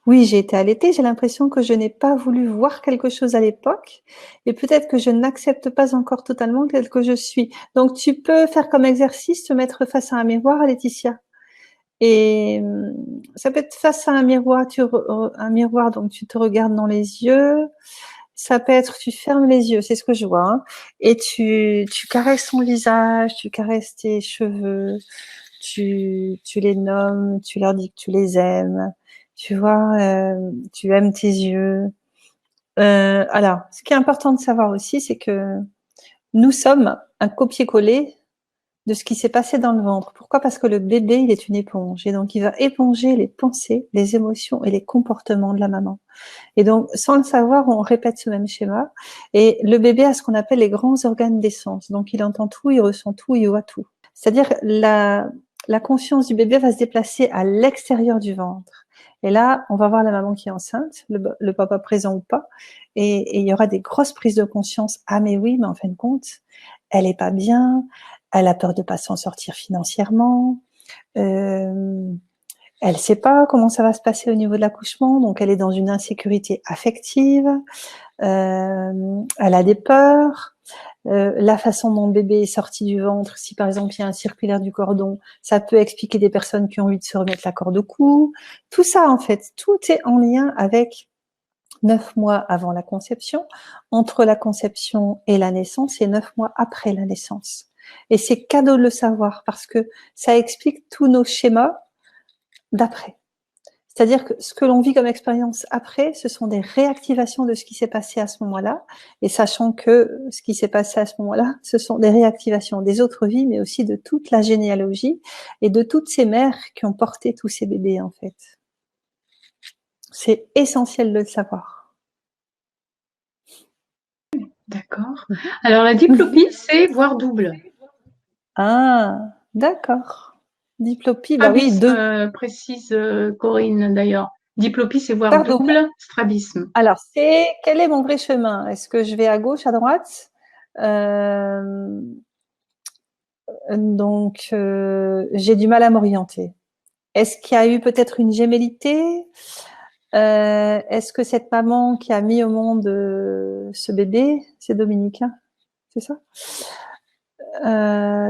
oui, j'ai été allaitée. J'ai l'impression que je n'ai pas voulu voir quelque chose à l'époque, et peut-être que je n'accepte pas encore totalement tel que je suis. Donc, tu peux faire comme exercice, te mettre face à un miroir, Laetitia. Et ça peut être face à un miroir, un miroir, donc tu te regardes dans les yeux. Ça peut être, tu fermes les yeux, c'est ce que je vois, hein, et tu caresses ton visage, tu caresses tes cheveux, tu les nommes, tu leur dis que tu les aimes, tu vois, tu aimes tes yeux. Alors, ce qui est important de savoir aussi, c'est que nous sommes un copier-coller de ce qui s'est passé dans le ventre. Pourquoi? Parce que le bébé, il est une éponge. Et donc, il va éponger les pensées, les émotions et les comportements de la maman. Et donc, sans le savoir, on répète ce même schéma. Et le bébé a ce qu'on appelle les grands organes des sens. Donc, il entend tout, il ressent tout, il voit tout. C'est-à-dire, la conscience du bébé va se déplacer à l'extérieur du ventre. Et là, on va voir la maman qui est enceinte, le papa présent ou pas, et il y aura des grosses prises de conscience. Ah mais oui, mais en fin de compte, elle est pas bien, elle a peur de pas s'en sortir financièrement, elle sait pas comment ça va se passer au niveau de l'accouchement, donc elle est dans une insécurité affective, elle a des peurs, la façon dont le bébé est sorti du ventre, si par exemple il y a un circulaire du cordon, ça peut expliquer des personnes qui ont envie de se remettre la corde au cou. Tout ça, en fait, tout est en lien avec 9 mois avant la conception, entre la conception et la naissance, et 9 mois après la naissance. Et c'est cadeau de le savoir parce que ça explique tous nos schémas d'après. C'est-à-dire que ce que l'on vit comme expérience après, ce sont des réactivations de ce qui s'est passé à ce moment-là, et sachant que ce qui s'est passé à ce moment-là, ce sont des réactivations des autres vies, mais aussi de toute la généalogie et de toutes ces mères qui ont porté tous ces bébés, en fait. C'est essentiel de le savoir. D'accord. Alors, la diplopie, c'est voir double. Ah, d'accord. Diplopie, bah oui, Strabisme, deux. précise Corinne d'ailleurs. Diplopie, c'est voir Pardon. double. Strabisme. Alors, quel est mon vrai chemin? Est-ce que je vais à gauche, à droite? Donc, j'ai du mal à m'orienter. Est-ce qu'il y a eu peut-être une gémellité? Est-ce que cette maman qui a mis au monde ce bébé, c'est Dominique, hein, c'est ça?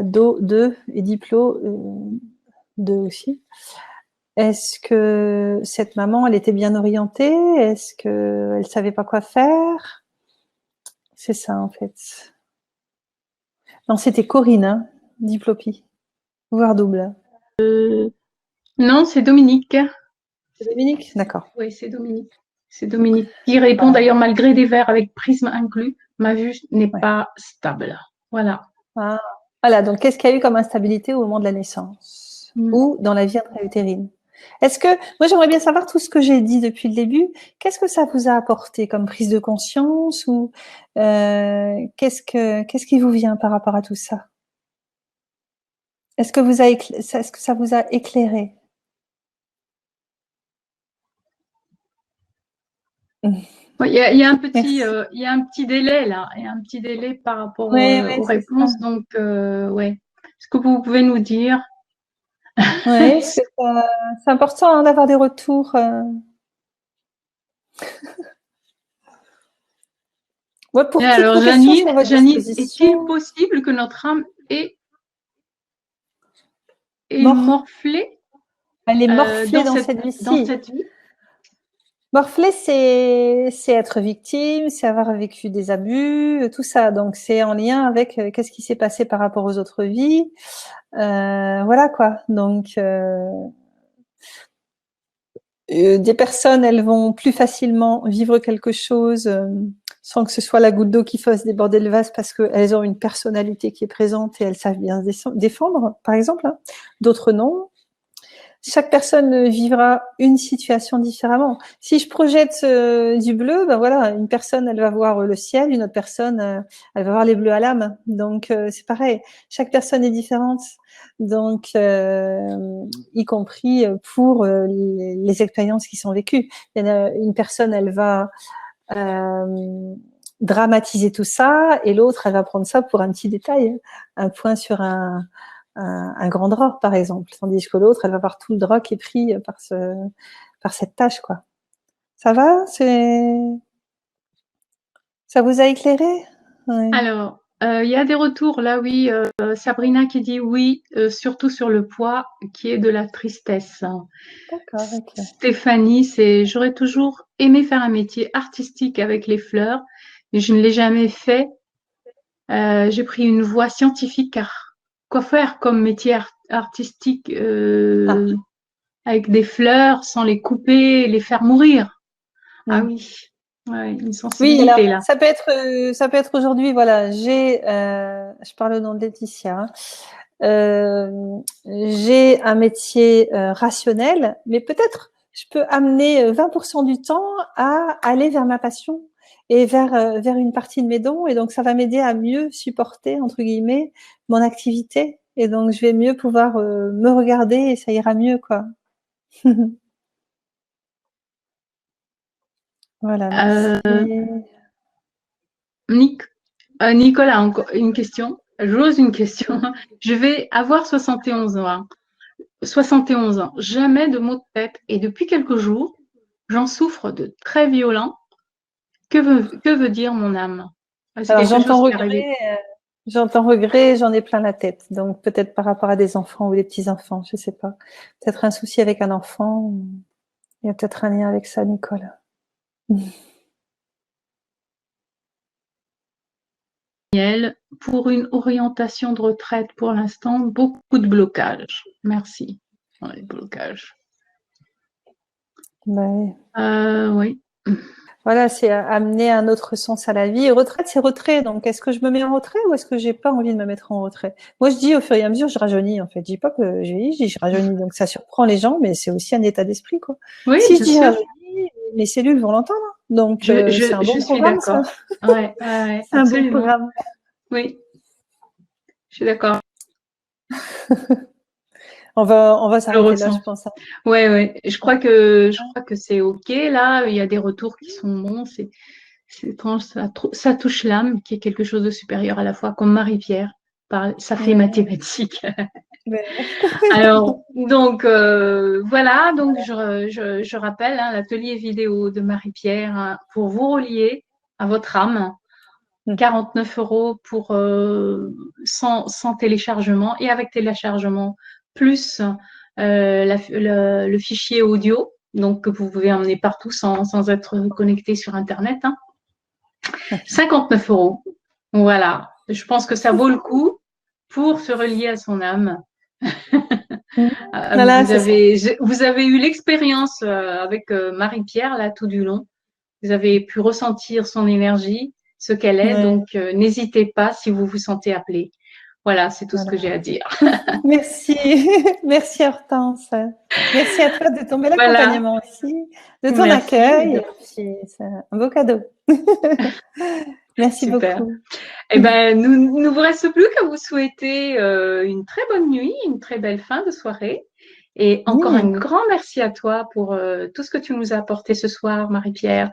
Do, et Diplo, 2 aussi. Est-ce que cette maman, elle était bien orientée? Est-ce qu'elle savait pas quoi faire? C'est ça, en fait. Non, c'était Corinne, hein, Diplopie. Voire double. Non, c'est Dominique. C'est Dominique? D'accord. Oui, c'est Dominique. C'est Dominique qui répond Voilà. d'ailleurs malgré des verres avec prisme inclus. Ma vue n'est Ouais. pas stable. Voilà. Ah. Voilà, donc qu'est-ce qu'il y a eu comme instabilité au moment de la naissance ou dans la vie intra-utérine? Est-ce que, moi j'aimerais bien savoir tout ce que j'ai dit depuis le début, qu'est-ce que ça vous a apporté comme prise de conscience ou qu'est-ce qui vous vient par rapport à tout ça? Est-ce que ça vous a éclairé? Il y a un petit, Merci. il y a un petit délai là, il y a un petit délai par rapport Oui, aux c'est ça. réponses. Donc, ouais. Est-ce que vous pouvez nous dire? Oui, c'est important hein, d'avoir des retours. Ouais, pour toutes Alors, vos questions, je suis à votre Janine, est-il disposition. possible que notre âme est Mort. morflée Elle est morflée dans vie-ci. cette vie? Morflée, c'est être victime, c'est avoir vécu des abus, tout ça. Donc, c'est en lien avec qu'est-ce qui s'est passé par rapport aux autres vies. Voilà quoi. Donc, des personnes, elles vont plus facilement vivre quelque chose sans que ce soit la goutte d'eau qui fasse déborder le vase parce qu'elles ont une personnalité qui est présente et elles savent bien se défendre, par exemple. Hein. D'autres non. Chaque personne vivra une situation différemment. Si je projette du bleu, ben voilà, une personne elle va voir le ciel, une autre personne elle va voir les bleus à l'âme. Donc c'est pareil. Chaque personne est différente. Donc y compris pour les expériences qui sont vécues. Il y en a une personne elle va dramatiser tout ça et l'autre elle va prendre ça pour un petit détail, un point sur un grand drap, par exemple, tandis que l'autre, elle va voir tout le drap qui est pris par cette tâche, quoi. Ça va? Ça vous a éclairé? Ouais. Alors, il y a des retours là, oui. Sabrina qui dit oui, surtout sur le poids, qui est de la tristesse. D'accord, ok. Stéphanie, c'est j'aurais toujours aimé faire un métier artistique avec les fleurs, mais je ne l'ai jamais fait. J'ai pris une voie scientifique car quoi faire comme métier artistique Ah, avec des fleurs sans les couper, les faire mourir? Ah hmm. oui, ouais, une Oui, alors sensibilité là. ça peut être aujourd'hui, voilà, je parle au nom de Laetitia. Hein. j'ai un métier rationnel, mais peut-être je peux amener 20% du temps à aller vers ma passion et vers une partie de mes dons. Et donc, ça va m'aider à mieux supporter, entre guillemets, mon activité. Et donc, je vais mieux pouvoir me regarder et ça ira mieux, quoi. Voilà, merci. Nicolas, encore une question. J'ose une question. Je vais avoir 71 ans. 71 ans. Jamais de maux de tête. Et depuis quelques jours, j'en souffre de très violents. Que veut dire mon âme? C'est Alors, quelque chose qui est arrivé. j'entends regret, j'en ai plein la tête. Donc, peut-être par rapport à des enfants ou des petits-enfants, je sais pas. Peut-être un souci avec un enfant. Il y a peut-être un lien avec ça, Nicole. Pour une orientation de retraite pour l'instant, beaucoup de blocages. Merci. Les blocages. Ouais. Oui. Voilà, c'est amener un autre sens à la vie. Et retraite, c'est retrait. Donc, est-ce que je me mets en retrait ou est-ce que j'ai pas envie de me mettre en retrait? Moi, je dis au fur et à mesure, je rajeunis, en fait. Je dis pas que je vieillis, je dis je rajeunis. Donc, ça surprend les gens, mais c'est aussi un état d'esprit, quoi. Oui, Si je bien dis sûr. rajeunis, les cellules vont l'entendre. Donc, c'est un Je bon suis programme, ça. d'accord. Ouais, C'est un bon absolument. programme. Oui, je suis d'accord. On va Je le s'arrêter là, je ressens. pense. Ouais, ouais. Je crois que c'est OK. Là, il y a des retours qui sont bons. C'est étrange. Ça touche l'âme, qui est quelque chose de supérieur à la fois, comme Marie-Pierre. Ça fait Ouais. mathématiques. Ouais. Alors, donc, voilà. Donc, je rappelle hein, l'atelier vidéo de Marie-Pierre hein, pour vous relier à votre âme. 49 € pour sans téléchargement et avec téléchargement plus le fichier audio donc que vous pouvez emmener partout sans être connecté sur internet hein. 59 €. Voilà, je pense que ça vaut le coup pour se relier à son âme. Voilà, c'est ça. Vous avez eu l'expérience avec Marie-Pierre là tout du long. Vous avez pu ressentir son énergie, ce qu'elle est. Ouais, Donc, n'hésitez pas si vous vous sentez appelé. Voilà, c'est tout ce voilà. que j'ai à dire. Merci, merci Hortense. Merci à toi de ton bel Voilà, accompagnement aussi, de ton merci. accueil. Et puis, c'est un beau cadeau. Merci Super. beaucoup. Eh ben, nous ne vous reste plus qu'à vous souhaiter une très bonne nuit, une très belle fin de soirée. Et encore un grand merci à toi pour tout ce que tu nous as apporté ce soir, Marie-Pierre.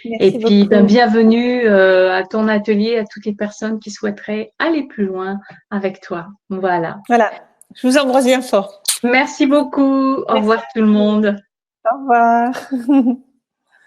Et Merci puis, ben, beaucoup. bienvenue à ton atelier, à toutes les personnes qui souhaiteraient aller plus loin avec toi. Voilà. Voilà, je vous embrasse bien fort. Merci beaucoup. Au Merci revoir à tout le vous. monde. Au revoir.